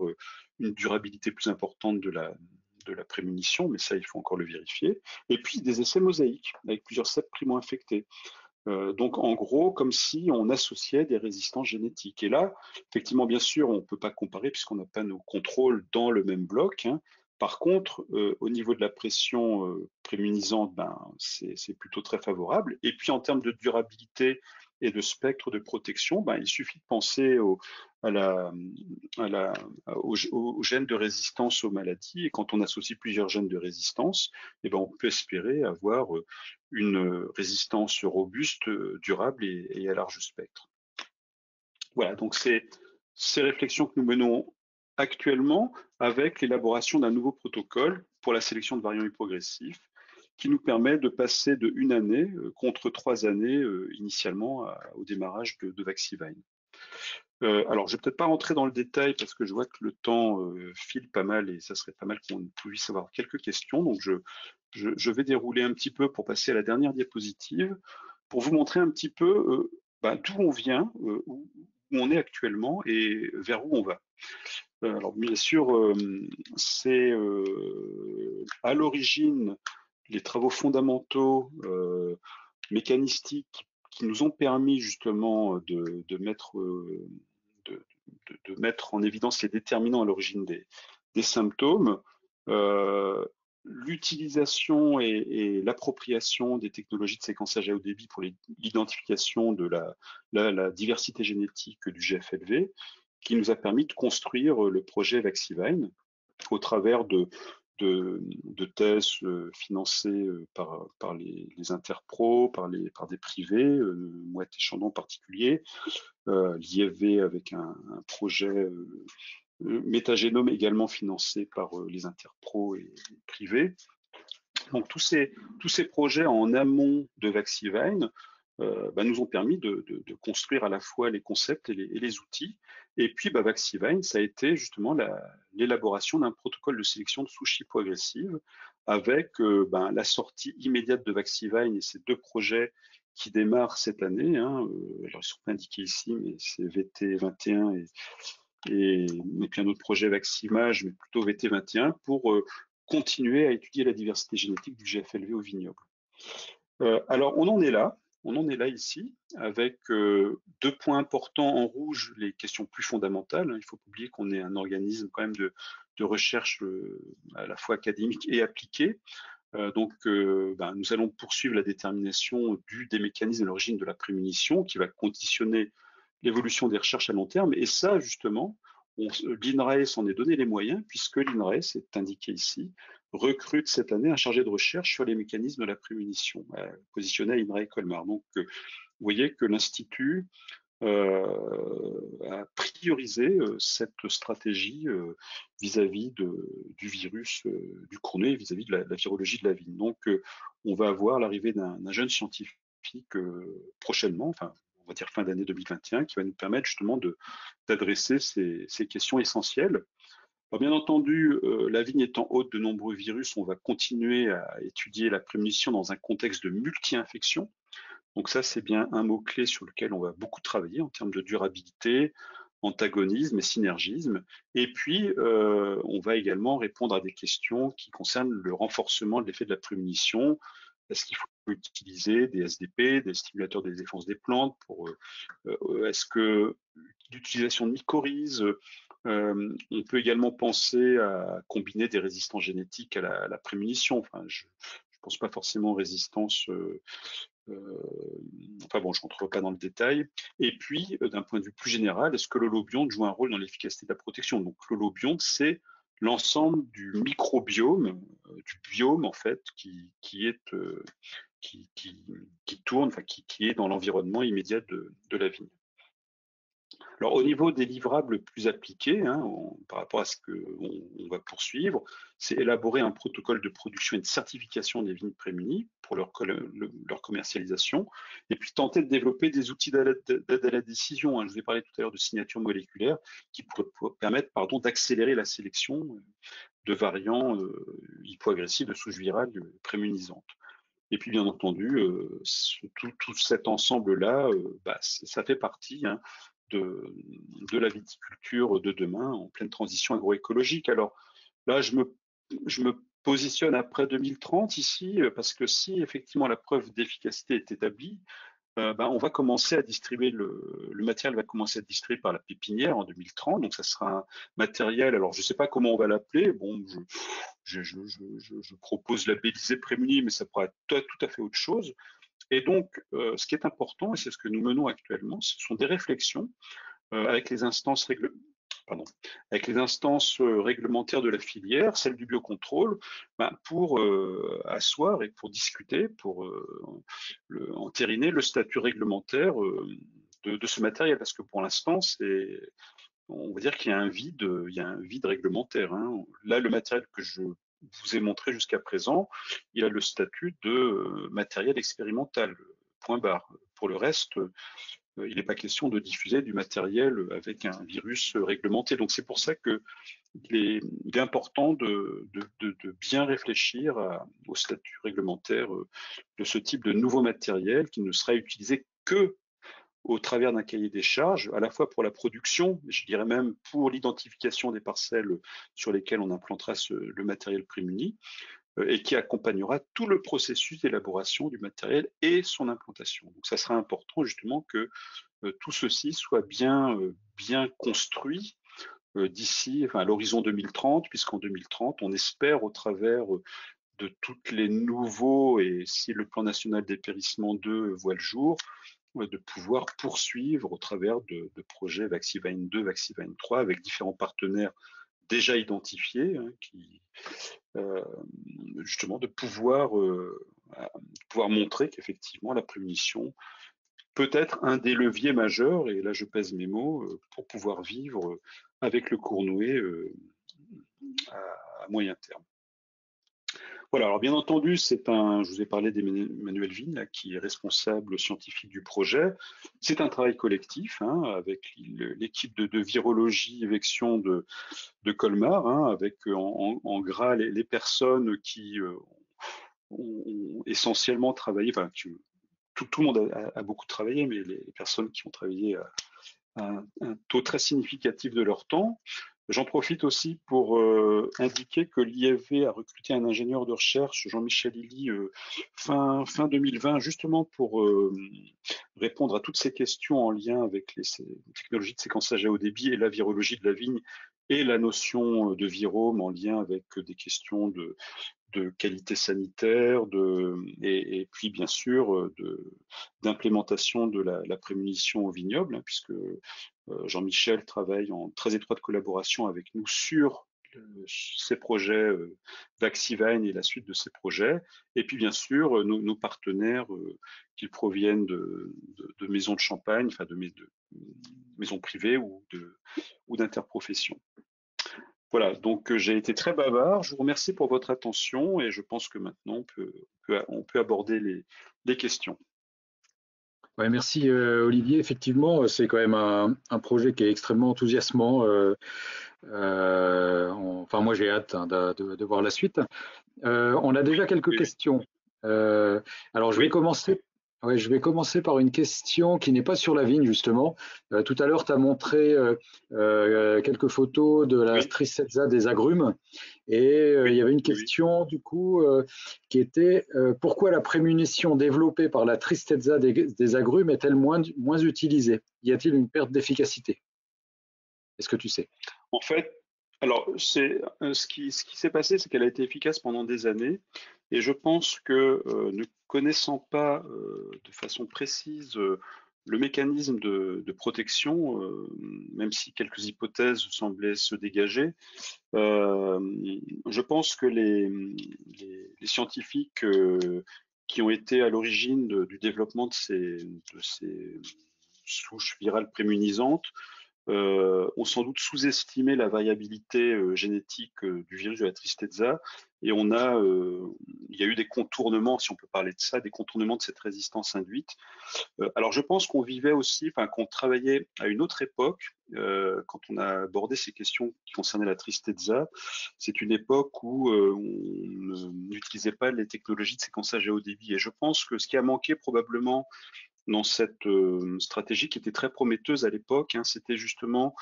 une durabilité plus importante de la prémunition, mais ça, il faut encore le vérifier. Et puis, des essais mosaïques avec plusieurs CEP primo-infectés. Donc, en gros, comme si on associait des résistances génétiques. Et là, effectivement, bien sûr, on ne peut pas comparer puisqu'on n'a pas nos contrôles dans le même bloc. Hein. Par contre, au niveau de la pression prémunisante, ben, c'est plutôt très favorable. Et puis, en termes de durabilité et de spectre de protection, ben, il suffit de penser à aux gènes de résistance aux maladies. Et quand on associe plusieurs gènes de résistance, eh ben, on peut espérer avoir une résistance robuste, durable et à large spectre. Voilà, donc c'est ces réflexions que nous menons actuellement avec l'élaboration d'un nouveau protocole pour la sélection de variants hypogressifs qui nous permet de passer de 1 année contre 3 années initialement au démarrage de Vaxivine. Alors, je ne vais peut-être pas rentrer dans le détail parce que je vois que le temps file pas mal et ça serait pas mal qu'on puisse avoir quelques questions. Donc, je vais dérouler un petit peu pour passer à la dernière diapositive pour vous montrer un petit peu d'où on vient, où on est actuellement et vers où on va. Alors, bien sûr, c'est à l'origine les travaux fondamentaux mécanistiques qui nous ont permis justement de mettre de mettre en évidence les déterminants à l'origine des symptômes, l'utilisation et l'appropriation des technologies de séquençage à haut débit pour l'identification de la diversité génétique du GFLV, qui nous a permis de construire le projet Vaxivine au travers de thèses financées par les interpros, par des privés, Mouette et Chandon en particulier, l'IFV avec un projet métagénome également financé par les interpros et privés. Donc tous ces projets en amont de Vaxivine nous ont permis de construire à la fois les concepts et les outils. Et puis Vaxivine, ça a été justement l'élaboration d'un protocole de sélection de souches hypoagressives avec la sortie immédiate de Vaxivine et ces 2 projets qui démarrent cette année. Hein, alors ils ne sont pas indiqués ici, mais c'est VT21 et puis un autre projet Vaximage, mais plutôt VT21 pour continuer à étudier la diversité génétique du GFLV au vignoble. Alors on en est là. on en est là ici, avec deux points importants en rouge, les questions plus fondamentales. Il ne faut pas oublier qu'on est un organisme quand même de recherche à la fois académique et appliquée. Nous allons poursuivre la détermination des mécanismes à l'origine de la prémunition qui va conditionner l'évolution des recherches à long terme. Et ça, justement, l'INRAE s'en est donné les moyens, puisque l'INRAE, c'est indiqué ici, recrute cette année un chargé de recherche sur les mécanismes de la prémunition, positionné à INRAE Colmar. Donc, vous voyez que l'Institut a priorisé cette stratégie vis-à-vis du virus du Courneuil, vis-à-vis de la virologie de la vigne. Donc, on va avoir l'arrivée d'un jeune scientifique prochainement, enfin, on va dire fin d'année 2021, qui va nous permettre justement d'adresser ces questions essentielles. Alors, bien entendu, la vigne étant hôte de nombreux virus, on va continuer à étudier la prémunition dans un contexte de multi-infection. Donc ça, c'est bien un mot-clé sur lequel on va beaucoup travailler en termes de durabilité, antagonisme et synergisme. Et puis, on va également répondre à des questions qui concernent le renforcement de l'effet de la prémunition. Est-ce qu'il faut utiliser des SDP, des stimulateurs des défenses des plantes est-ce que l'utilisation de mycorhizes, on peut également penser à combiner des résistances génétiques à la prémunition. Enfin, je ne pense pas forcément aux résistances enfin bon, je ne rentrerai pas dans le détail. Et puis, d'un point de vue plus général, est-ce que l'holobionte joue un rôle dans l'efficacité de la protection? Donc, l'holobionte, c'est l'ensemble du microbiome, du biome en fait, qui tourne, enfin qui est dans l'environnement immédiat de la vigne. Alors, au niveau des livrables plus appliqués, par rapport à ce qu'on va poursuivre, c'est élaborer un protocole de production et de certification des vignes prémunies pour leur commercialisation, et puis tenter de développer des outils d'aide à la décision. Je vous ai parlé tout à l'heure de signature moléculaire qui pourraient permettre d'accélérer la sélection de variants hypoagressifs de souches virales prémunisantes. Et puis, bien entendu, tout cet ensemble-là, ça fait partie de la viticulture de demain en pleine transition agroécologique. Alors là, je me positionne après 2030 ici, parce que si effectivement la preuve d'efficacité est établie, on va commencer à distribuer le matériel va commencer à être distribué par la pépinière en 2030. Donc ça sera un matériel, alors je ne sais pas comment on va l'appeler, bon, je propose labelliser prémuni, mais ça pourrait être tout à fait autre chose. Et donc, ce qui est important, et c'est ce que nous menons actuellement, ce sont des réflexions avec les instances réglementaires de la filière, celle du biocontrôle, pour asseoir et pour discuter, pour entériner le statut réglementaire de ce matériel, parce que pour l'instant, on va dire qu'il y a un vide réglementaire. Là, le matériel que je vous ai montré jusqu'à présent, il a le statut de matériel expérimental, point barre. Pour le reste, il n'est pas question de diffuser du matériel avec un virus réglementé. Donc c'est pour ça qu'il est important de bien réfléchir au statut réglementaire de ce type de nouveau matériel qui ne sera utilisé que au travers d'un cahier des charges, à la fois pour la production, je dirais même pour l'identification des parcelles sur lesquelles on implantera le matériel prémuni, et qui accompagnera tout le processus d'élaboration du matériel et son implantation. Donc ça sera important justement que tout ceci soit bien construit d'ici à l'horizon 2030, puisqu'en 2030, on espère au travers de tous les nouveaux, et si le plan national dépérissement 2 voit le jour, de pouvoir poursuivre au travers de projets Vaxivine 2, Vaxivine 3, avec différents partenaires déjà identifiés, justement de pouvoir montrer qu'effectivement la prémunition peut être un des leviers majeurs, et là je pèse mes mots, pour pouvoir vivre avec le Cournouet à moyen terme. Voilà, alors bien entendu, je vous ai parlé d'Emmanuel Vigne, qui est responsable scientifique du projet. C'est un travail collectif avec l'équipe de virologie évection de Colmar, avec en gras les personnes qui ont essentiellement travaillé, enfin, tout le monde a beaucoup travaillé, mais les personnes qui ont travaillé à un taux très significatif de leur temps. J'en profite aussi pour indiquer que l'IFV a recruté un ingénieur de recherche, Jean-Michel Illy, fin 2020, justement pour répondre à toutes ces questions en lien avec les technologies de séquençage à haut débit et la virologie de la vigne et la notion de virome en lien avec des questions de qualité sanitaire, et puis bien sûr d'implémentation de la prémunition au vignoble, hein, puisque Jean-Michel travaille en très étroite collaboration avec nous sur ces projets Vaxivine et la suite de ces projets, et puis bien sûr nos partenaires qu'ils proviennent de maisons de champagne, enfin de maisons privées ou d'interprofessions. Voilà, donc j'ai été très bavard. Je vous remercie pour votre attention et je pense que maintenant on peut aborder les questions. Ouais, merci Olivier. Effectivement, c'est quand même un projet qui est extrêmement enthousiasmant. Enfin, moi, j'ai hâte hein, de voir la suite. On a déjà quelques Oui, oui. questions. Alors, Oui, je vais commencer par une question qui n'est pas sur la vigne, justement. Tout à l'heure, tu as montré quelques photos de la oui, tristezza des agrumes. Et il y oui, avait une oui, oui. question, du coup, qui était pourquoi la prémunition développée par la tristezza des agrumes est-elle moins utilisée? Y a-t-il une perte d'efficacité? Est-ce que tu sais? En fait, alors ce qui s'est passé, c'est qu'elle a été efficace pendant des années, et je pense que ne connaissant pas de façon précise le mécanisme de protection, même si quelques hypothèses semblaient se dégager, euh, je pense que les scientifiques qui ont été à l'origine du développement de ces souches virales prémunisantes ont sans doute sous-estimé la variabilité génétique du virus de la tristezza, et il y a eu des contournements, si on peut parler de ça, des contournements de cette résistance induite. Alors je pense qu'on vivait aussi, enfin qu'on travaillait à une autre époque, quand on a abordé ces questions qui concernaient la tristezza. C'est une époque où on n'utilisait pas les technologies de séquençage à haut débit, et je pense que ce qui a manqué probablement dans cette stratégie qui était très prometteuse à l'époque, hein, c'était justement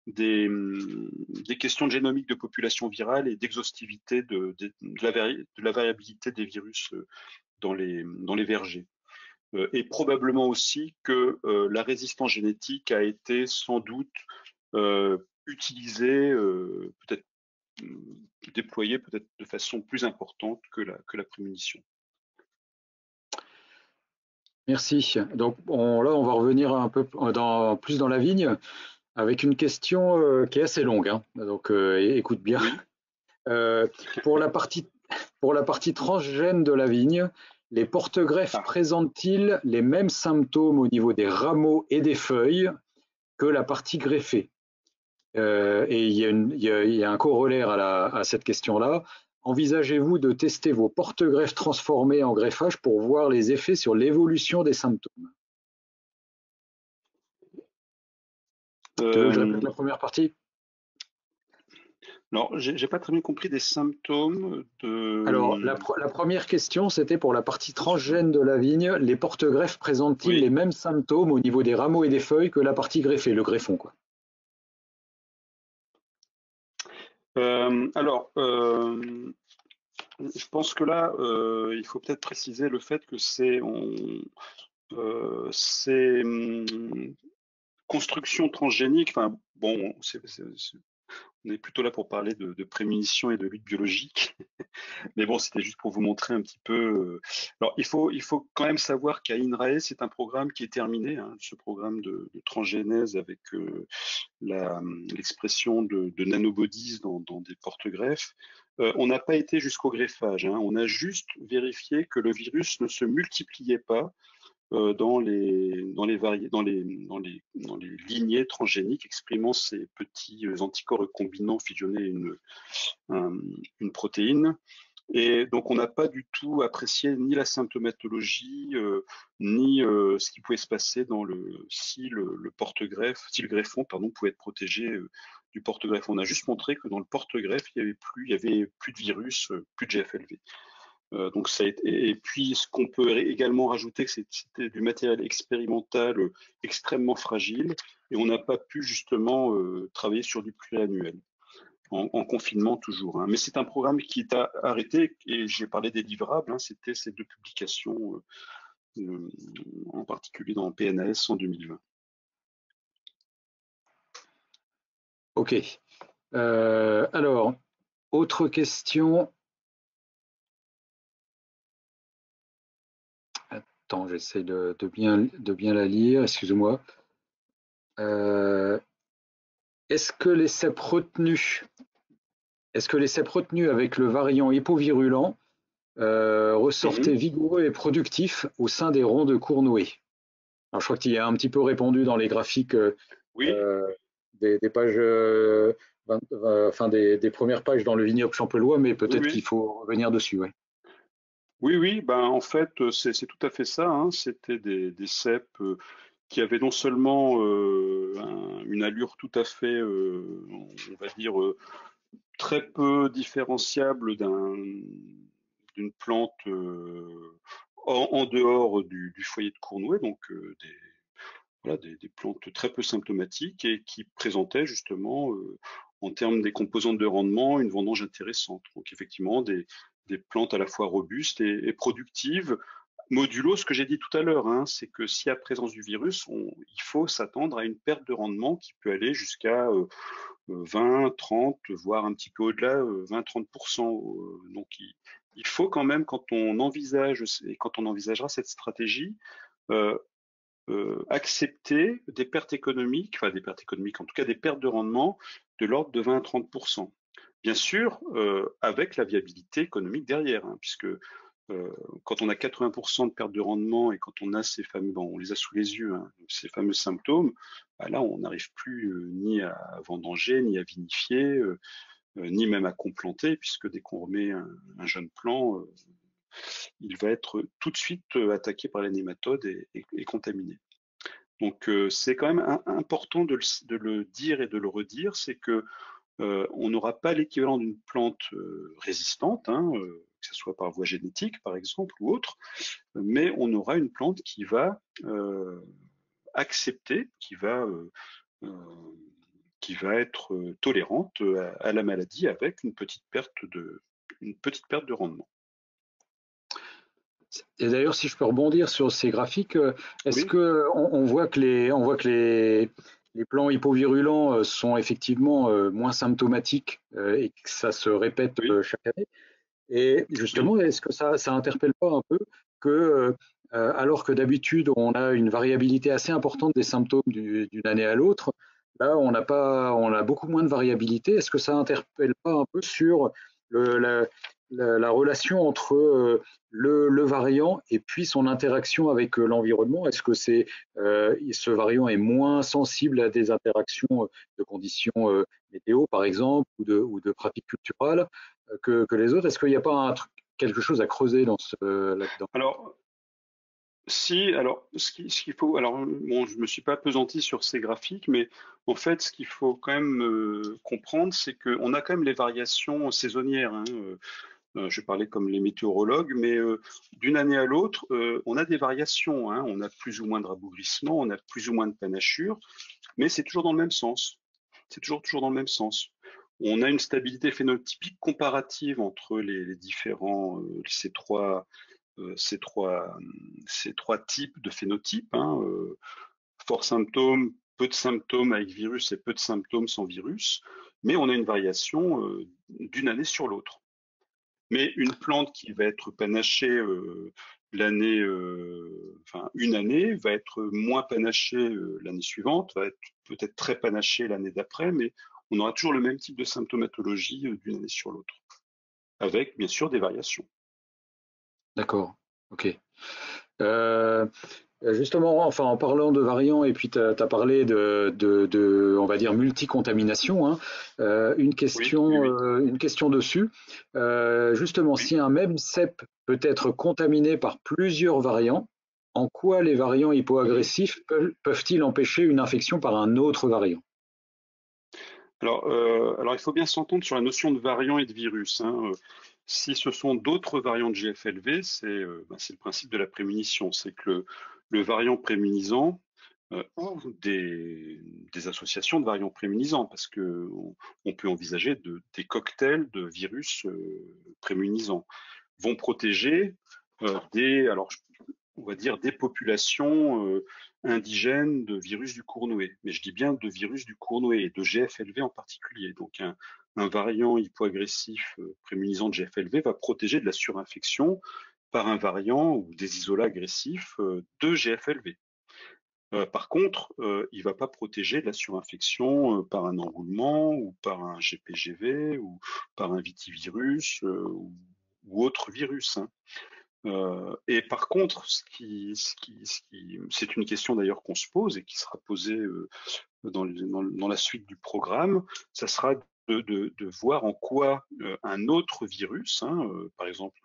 des questions de génomique de population virale et d'exhaustivité de la variabilité des virus dans les vergers. Et probablement aussi que la résistance génétique a été sans doute utilisée, peut-être déployée peut-être de façon plus importante que la prémunition. Merci. Donc là, on va revenir un peu plus dans la vigne avec une question qui est assez longue, hein. Donc écoute bien. Oui. Euh, pour la partie, pour la partie transgène de la vigne, les porte-greffes Ah. présentent-ils les mêmes symptômes au niveau des rameaux et des feuilles que la partie greffée? Et il y a un corollaire à cette question-là. Envisagez-vous de tester vos porte-greffes transformés en greffage pour voir les effets sur l'évolution des symptômes? Tu veux que je répète Euh, la première partie? alors, j'ai pas très bien compris des symptômes Alors, de. la première question, c'était pour la partie transgène de la vigne. Les porte-greffes présentent-ils les Oui. mêmes symptômes au niveau des rameaux et des feuilles que la partie greffée, le greffon, quoi? Alors, je pense que là, il faut peut-être préciser le fait que c'est construction transgénique. Enfin, bon, on est plutôt là pour parler de prémunition et de lutte biologique. Mais bon, c'était juste pour vous montrer un petit peu. Alors, il faut quand même savoir qu'à INRAE, c'est un programme qui est terminé, hein, ce programme de transgénèse avec l'expression de nanobodies dans des porte-greffes. On n'a pas été jusqu'au greffage, hein. On a juste vérifié que le virus ne se multipliait pas dans les lignées transgéniques exprimant ces petits anticorps recombinants fusionnés une protéine. Et donc, on n'a pas du tout apprécié ni la symptomatologie, ni ce qui pouvait se passer si le porte-greffe, si le greffon, pardon, pouvait être protégé du porte-greffe. On a juste montré que dans le porte-greffe, il y avait plus de virus, plus de GFLV. Donc ça a été, et puis ce qu'on peut également rajouter, que c'était du matériel expérimental extrêmement fragile, et on n'a pas pu justement travailler sur du pluriannuel. en confinement toujours, hein. Mais c'est un programme qui est arrêté et j'ai parlé des livrables, hein, c'était ces deux publications, en particulier dans PNAS en 2020. Ok. Alors, autre question. Attends, j'essaie de bien la lire, excusez-moi. Euh, est-ce que les cèpes retenus, avec le variant hypovirulent ressortaient Mhm. vigoureux et productifs au sein des ronds de Cournoué? Alors, je crois qu'il y a un petit peu répondu dans les graphiques Oui, euh, des pages, enfin des premières pages dans le vignoble champenois, mais oui, peut-être qu'il oui. faut revenir dessus. Ouais. Oui, oui, ben en fait, c'est tout à fait ça, hein. C'était des cèpes qui avaient non seulement une allure tout à fait, on va dire, très peu différenciable d'une plante en dehors du foyer de Cournouet, donc voilà, des plantes très peu symptomatiques et qui présentaient justement, en termes des composantes de rendement, une vendange intéressante. Donc effectivement, des plantes à la fois robustes et productives, modulo ce que j'ai dit tout à l'heure, hein, c'est que s'il y a présence du virus, il faut s'attendre à une perte de rendement qui peut aller jusqu'à 20, 30, voire un petit peu au-delà, 20-30%. Donc il faut quand même, quand on envisage et quand on envisagera cette stratégie, euh, accepter des pertes économiques, enfin des pertes économiques, en tout cas des pertes de rendement de l'ordre de 20 à 30%. Bien sûr, avec la viabilité économique derrière, hein, puisque quand on a 80% de perte de rendement et quand on a ces fameux, bon, on les a sous les yeux, hein, ces fameux symptômes, bah là on n'arrive plus ni à vendanger, ni à vinifier, ni même à complanter, puisque dès qu'on remet un jeune plant, il va être tout de suite attaqué par les nématodes et contaminé. Donc c'est quand même important de le dire et de le redire, c'est que on n'aura pas l'équivalent d'une plante résistante, hein, que ce soit par voie génétique par exemple ou autre, mais on aura une plante qui va accepter, euh, qui va être tolérante à la maladie avec une petite perte de rendement. Et d'ailleurs, si je peux rebondir sur ces graphiques, est-ce Oui, que on voit que les plants hypovirulents sont effectivement moins symptomatiques et que ça se répète oui, chaque année? Et oui. justement, est-ce que ça interpelle pas un peu que, alors que d'habitude on a une variabilité assez importante des symptômes d'une année à l'autre, là on a beaucoup moins de variabilité. Est-ce que ça interpelle pas un peu sur le, la, la relation entre le variant et puis son interaction avec l'environnement? Est-ce que ce variant est moins sensible à des interactions de conditions météo par exemple ou de pratiques culturales que les autres. Est-ce qu'il n'y a pas quelque chose à creuser là-dedans? Alors, si, alors, ce qu'il faut, alors, bon, je me suis pas appesanti sur ces graphiques, mais en fait, ce qu'il faut quand même comprendre, c'est qu'on a quand même les variations saisonnières, hein, je parlais comme les météorologues, mais d'une année à l'autre, on a des variations, hein, on a plus ou moins de rabougrissement, on a plus ou moins de panachure, mais c'est toujours dans le même sens. C'est toujours dans le même sens. On a une stabilité phénotypique comparative entre les différents, ces trois, ces trois types de phénotypes, hein, fort symptômes, peu de symptômes avec virus et peu de symptômes sans virus, mais on a une variation d'une année sur l'autre. Mais une plante qui va être panachée l'année, enfin une année, va être moins panachée l'année suivante, va être peut-être très panachée l'année d'après, mais on aura toujours le même type de symptomatologie d'une année sur l'autre, avec bien sûr des variations. D'accord, ok. Euh, Justement, enfin, en parlant de variants, et puis tu as parlé on va dire, multicontamination, hein, Oui, oui, oui, une question dessus. Justement, oui. si un même cep peut être contaminé par plusieurs variants, en quoi les variants Mhm. hypoagressifs peuvent-ils empêcher une infection par un autre variant? Alors, il faut bien s'entendre sur la notion de variant et de virus, hein. Si ce sont d'autres variants de GFLV, c'est le principe de la prémunition. C'est que le variant prémunisant ou des associations de variants prémunisants, parce que on peut envisager des cocktails de virus prémunisants vont protéger alors on va dire des populations indigènes de virus du Cournouet. Mais je dis bien de virus du Cournouet et de GFLV en particulier. Donc un variant hypoagressif prémunisant de GFLV va protéger de la surinfection par un variant ou des isolats agressifs de GFLV. Par contre, il ne va pas protéger de la surinfection par un enroulement ou par un GPGV ou par un vitivirus ou autre virus, hein. Et par contre, c'est une question d'ailleurs qu'on se pose et qui sera posée dans la suite du programme, ça sera de voir en quoi un autre virus, hein, par exemple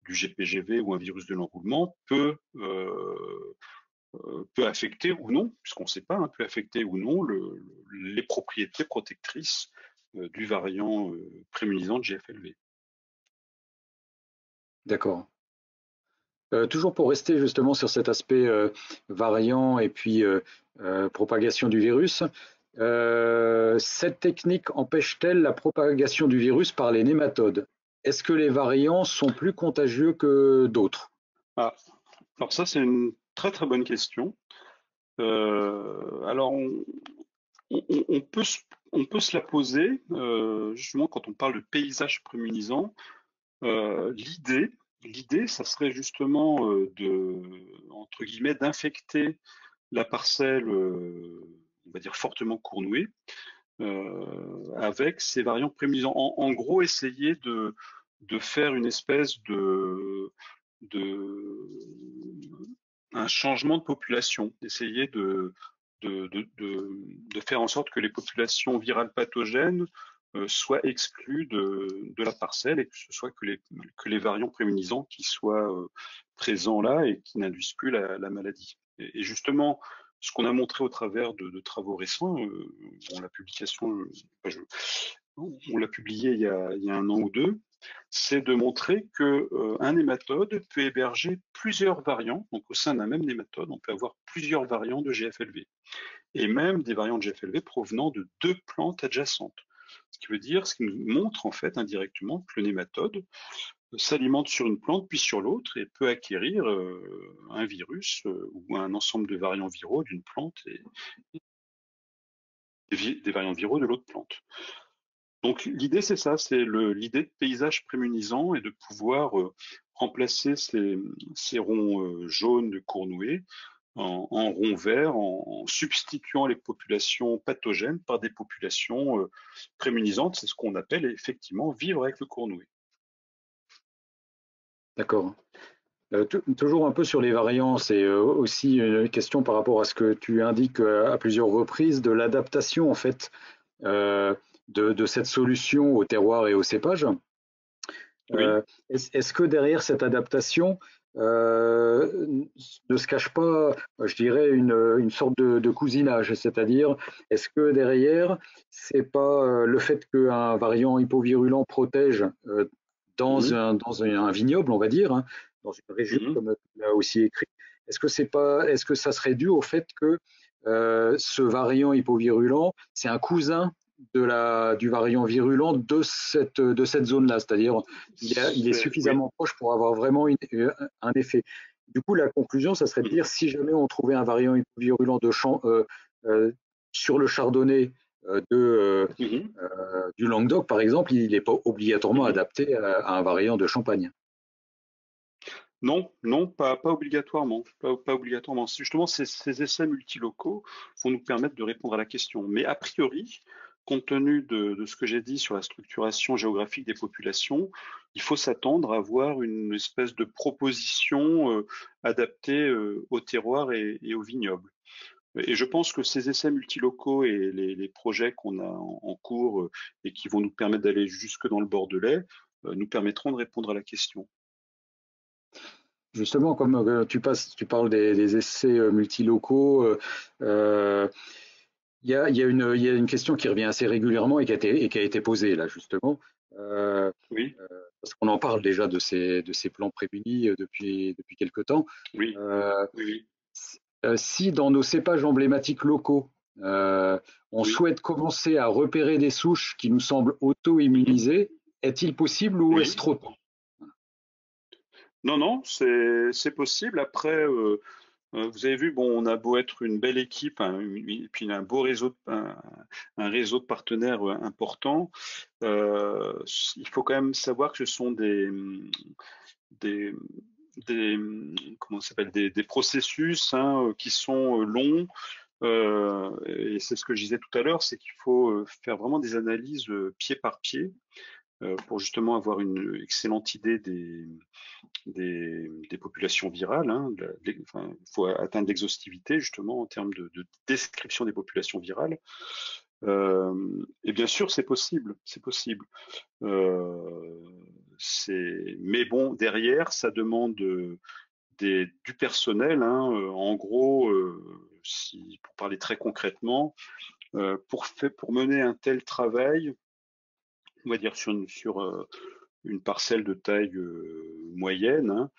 du GPGV ou un virus de l'enroulement, peut affecter ou non, puisqu'on ne sait pas, hein, peut affecter ou non les propriétés protectrices du variant prémunisant de GFLV. D'accord. Toujours pour rester justement sur cet aspect variant et puis propagation du virus, cette technique empêche-t-elle la propagation du virus par les nématodes? Est-ce que les variants sont plus contagieux que d'autres? Ah, alors ça c'est une très très bonne question. Alors on peut on peut se la poser justement quand on parle de paysage prémunisant. L'idée, ça serait justement entre guillemets, d'infecter la parcelle, on va dire fortement cournouée, avec ces variants prémunisants. En gros, essayer de faire une espèce de un changement de population, d'essayer de faire en sorte que les populations virales pathogènes soient exclues de la parcelle et que ce soit que les variants prémunisants qui soient présents là et qui n'induisent plus la maladie. Et justement, ce qu'on a montré au travers de travaux récents, bon, la publication, on l'a publié il y a un an ou deux, c'est de montrer que un nématode peut héberger plusieurs variants. Donc au sein d'un même nématode, on peut avoir plusieurs variants de GFLV et même des variants de GFLV provenant de deux plantes adjacentes. Ce qui nous montre en fait indirectement que le nématode s'alimente sur une plante puis sur l'autre et peut acquérir un virus ou un ensemble de variants viraux d'une plante et des variants viraux de l'autre plante. Donc l'idée c'est ça, c'est l'idée de paysage prémunisant et de pouvoir remplacer ces ronds jaunes de Cournouet en ronds verts en substituant les populations pathogènes par des populations prémunisantes. C'est ce qu'on appelle effectivement vivre avec le Cournouet. D'accord. Toujours un peu sur les variants, c'est aussi une question par rapport à ce que tu indiques à plusieurs reprises de l'adaptation en fait euh, de cette solution au terroir et au cépage. Oui. Est-ce que derrière cette adaptation ne se cache pas, je dirais, une sorte de cousinage, c'est-à-dire, est-ce que derrière, c'est pas le fait qu'un variant hypovirulent protège Mhm. dans un vignoble, on va dire, hein, dans une région, Mhm. comme tu l'as aussi écrit, est-ce que ça serait dû au fait que ce variant hypovirulent, c'est un cousin du variant virulent de cette zone-là, c'est-à-dire il est Oui. suffisamment proche pour avoir vraiment un effet. Du coup, la conclusion, ça serait de Mhm. dire si jamais on trouvait un variant virulent euh, sur le chardonnay Mhm. du Languedoc, par exemple, il n'est pas obligatoirement Mhm. adapté à un variant de Champagne. Non, non, pas obligatoirement. Pas obligatoirement. Justement, ces essais multilocaux vont nous permettre de répondre à la question. Mais a priori, compte tenu de ce que j'ai dit sur la structuration géographique des populations, il faut s'attendre à avoir une espèce de proposition adaptée au terroir et au vignoble. Et je pense que ces essais multilocaux et les projets qu'on a en cours et qui vont nous permettre d'aller jusque dans le Bordelais nous permettront de répondre à la question. Justement, comme tu parles des essais multilocaux, euh, il y a une question qui revient assez régulièrement et qui a été posée là justement, euh, Oui, parce qu'on en parle déjà de ces plans prémunis depuis quelque temps. oui, Euh, oui, oui. Si dans nos cépages emblématiques locaux, on Oui. souhaite commencer à repérer des souches qui nous semblent Mhm. auto-immunisées, est-il possible ou est-ce Oui. trop tôt? Non, non, c'est possible. Après, vous avez vu, bon, on a beau être une belle équipe, hein, et puis un réseau de partenaires important. Il faut quand même savoir que ce sont des, comment ça s'appelle, des processus, hein, qui sont longs. Et c'est ce que je disais tout à l'heure, c'est qu'il faut faire vraiment des analyses pied par pied pour justement avoir une excellente idée des populations virales. Hein, enfin, il faut atteindre l'exhaustivité justement en termes de description des populations virales. Et bien sûr, c'est possible, c'est possible. Euh, mais bon, derrière, ça demande du personnel. Hein, en gros, pour parler très concrètement, pour mener un tel travail, on va dire sur une parcelle de taille moyenne, hein,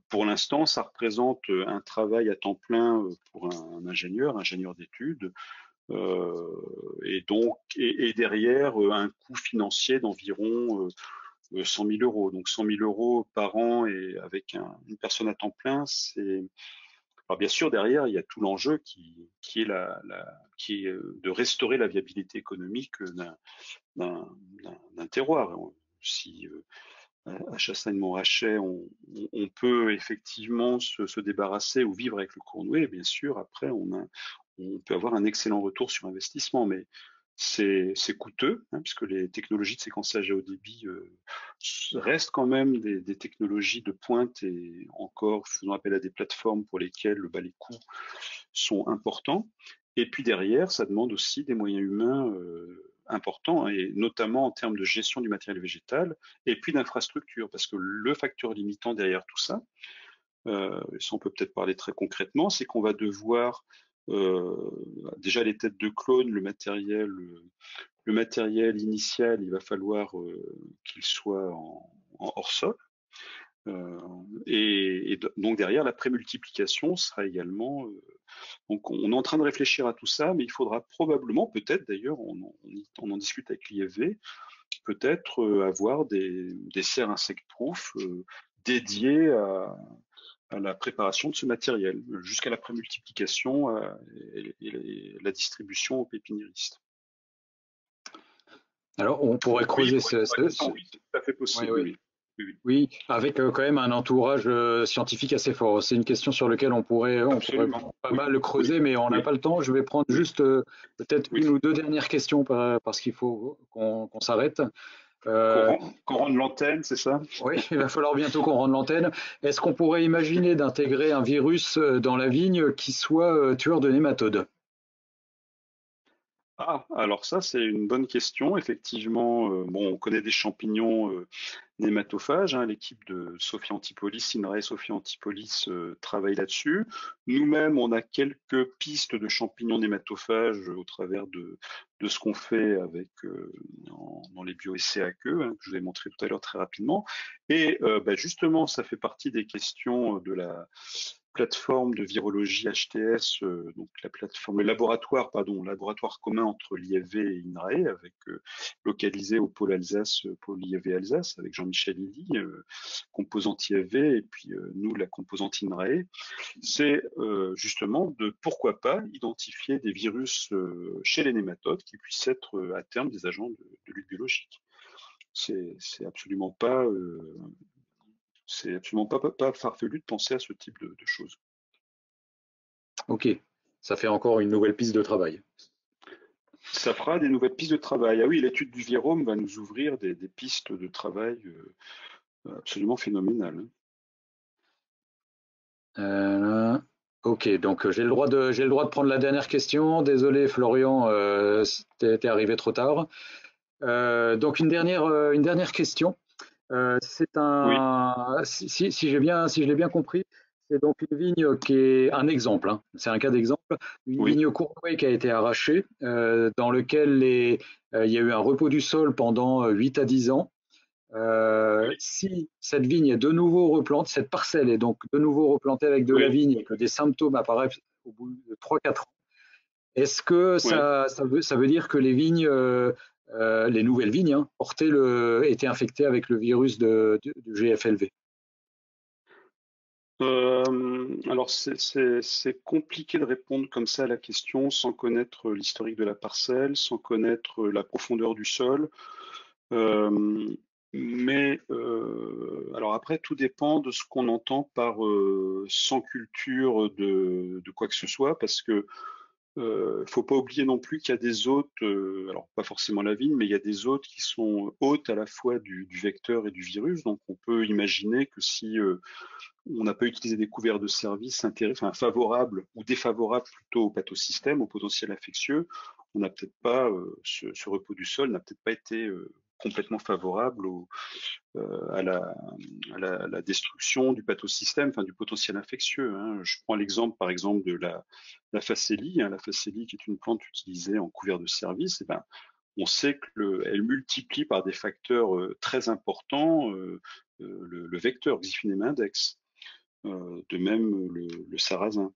pour l'instant, ça représente un travail à temps plein pour un ingénieur d'études, et derrière un coût financier d'environ 100 000 euros. Donc 100 000 euros par an et avec une personne à temps plein, c'est. Alors bien sûr, derrière, il y a tout l'enjeu qui est de restaurer la viabilité économique d'un terroir. Si à Chassagne-Montrachet, on peut effectivement se débarrasser ou vivre avec le Cournouet, bien sûr, après, on peut avoir un excellent retour sur investissement, mais c'est coûteux, hein, puisque les technologies de séquençage à haut débit restent quand même des technologies de pointe et encore faisons appel à des plateformes pour lesquelles les coûts sont importants. Et puis derrière, ça demande aussi des moyens humains importants, et notamment en termes de gestion du matériel végétal et puis d'infrastructure, parce que le facteur limitant derrière tout ça, ça on peut peut-être parler très concrètement, c'est qu'on va devoir euh, déjà les têtes de clone, le matériel initial, il va falloir qu'il soit en hors sol. Donc derrière, la prémultiplication sera également. Donc on est en train de réfléchir à tout ça, mais il faudra probablement, peut-être d'ailleurs, on en discute avec l'IFV, peut-être avoir des serres insect-proof dédiées à la préparation de ce matériel, jusqu'à la prémultiplication et la distribution aux pépiniéristes. Alors, on pourrait Donc oui, creuser pour répondre à la question, oui, c'est tout à fait oui, possible, oui. oui, oui, oui, Oui, avec quand même un entourage scientifique assez fort. C'est une question sur laquelle on pourrait absolument, pas oui, mal oui, creuser, mais on n'a oui, pas le temps. Je vais prendre oui, juste peut-être oui. une ou deux dernières questions parce qu'il faut qu'on s'arrête. Euh, Qu'on rende l'antenne, c'est ça? oui, il va falloir bientôt qu'on rende l'antenne. Est-ce qu'on pourrait imaginer d'intégrer un virus dans la vigne qui soit tueur de nématodes? Ah, alors ça, c'est une bonne question. Effectivement, bon, on connaît des champignons nématophages, hein, l'équipe de Sophie Antipolis, INRAE Sophie Antipolis travaille là-dessus. Nous-mêmes, on a quelques pistes de champignons nématophages au travers de ce qu'on fait dans les bioessais à queue, hein, que je vous ai montré tout à l'heure très rapidement. Et bah, justement, ça fait partie des questions de la plateforme de virologie HTS, donc la plateforme, le laboratoire commun entre l'IFV et INRAE, localisé au pôle Alsace, pôle IFV Alsace, avec Jean-Michel Illy, composante IFV, et puis nous, la composante INRAE, c'est justement de, pourquoi pas, identifier des virus chez les nématodes qui puissent être à terme des agents de lutte biologique. C'est absolument pas, pas farfelu de penser à ce type de choses. Ok, ça fait encore une nouvelle piste de travail. Ça fera des nouvelles pistes de travail. Ah oui, l'étude du virome va nous ouvrir des pistes de travail absolument phénoménales. Euh, ok, donc j'ai le droit de prendre la dernière question. Désolé Florian, t'es arrivé trop tard. Donc une dernière question. C'est Oui, si je l'ai bien compris, c'est donc une vigne qui est un exemple, hein, c'est un cas d'exemple, une oui, vigne Cournoye qui a été arrachée, dans lequel il y a eu un repos du sol pendant 8 à 10 ans. Si cette vigne est de nouveau replantée, cette parcelle est donc de nouveau replantée avec de la Oui, vigne et que des symptômes apparaissent au bout de 3-4 ans, est-ce que ouais. ça veut dire que les vignes, les nouvelles vignes, hein, étaient infectées avec le virus du GFLV? Alors c'est compliqué de répondre comme ça à la question sans connaître l'historique de la parcelle, sans connaître la profondeur du sol. Euh, alors après, tout dépend de ce qu'on entend par sans culture de quoi que ce soit, parce que faut pas oublier non plus qu'il y a des hôtes, alors pas forcément la vigne, mais il y a des hôtes qui sont hôtes à la fois du vecteur et du virus. Donc on peut imaginer que si on n'a pas utilisé des couverts de service enfin, favorables ou défavorables plutôt au pathosystème, au potentiel infectieux, on n'a peut-être pas, ce repos du sol n'a peut-être pas été complètement favorable à la destruction du pathosystème, enfin du potentiel infectieux, hein. Je prends l'exemple par exemple de la facélie, hein, la facélie qui est une plante utilisée en couvert de service, et ben, on sait qu'elle multiplie par des facteurs très importants le vecteur Xiphinema index, de même le sarrasin.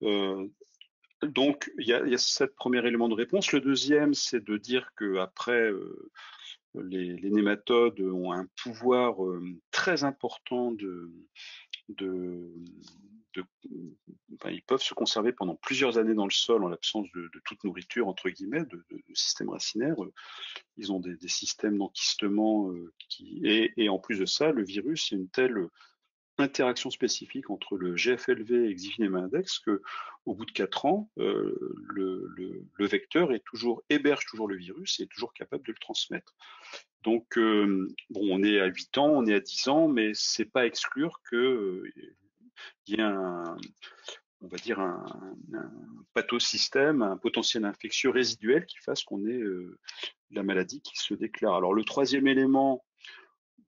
Euh, donc il y a ce premier élément de réponse. Le deuxième, c'est de dire que après les nématodes ont un pouvoir très important de, de enfin, ils peuvent se conserver pendant plusieurs années dans le sol en l'absence de toute nourriture, entre guillemets, de système racinaire. Ils ont des systèmes d'enquistement et en plus de ça, le virus, il y a une telle interaction spécifique entre le GFLV et Xiphinema index que au bout de 4 ans, le vecteur héberge toujours le virus et est toujours capable de le transmettre. Donc, bon, on est à 8 ans, on est à 10 ans, mais c'est pas exclure que il y ait on va dire un pathosystème, un potentiel infectieux résiduel qui fasse qu'on ait la maladie qui se déclare. Alors, le troisième élément,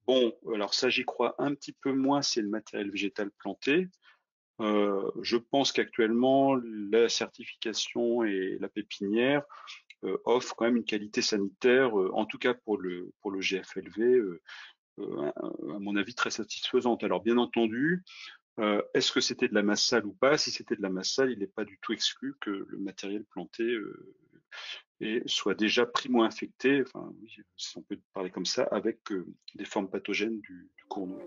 bon, alors ça, j'y crois un petit peu moins, c'est le matériel végétal planté. Je pense qu'actuellement, la certification et la pépinière offrent quand même une qualité sanitaire, en tout cas pour le GFLV, à mon avis très satisfaisante. Alors bien entendu, est-ce que c'était de la massale ou pas? Si c'était de la massale, il n'est pas du tout exclu que le matériel planté soit déjà primo-infecté, enfin, oui, si on peut parler comme ça, avec des formes pathogènes du cournou.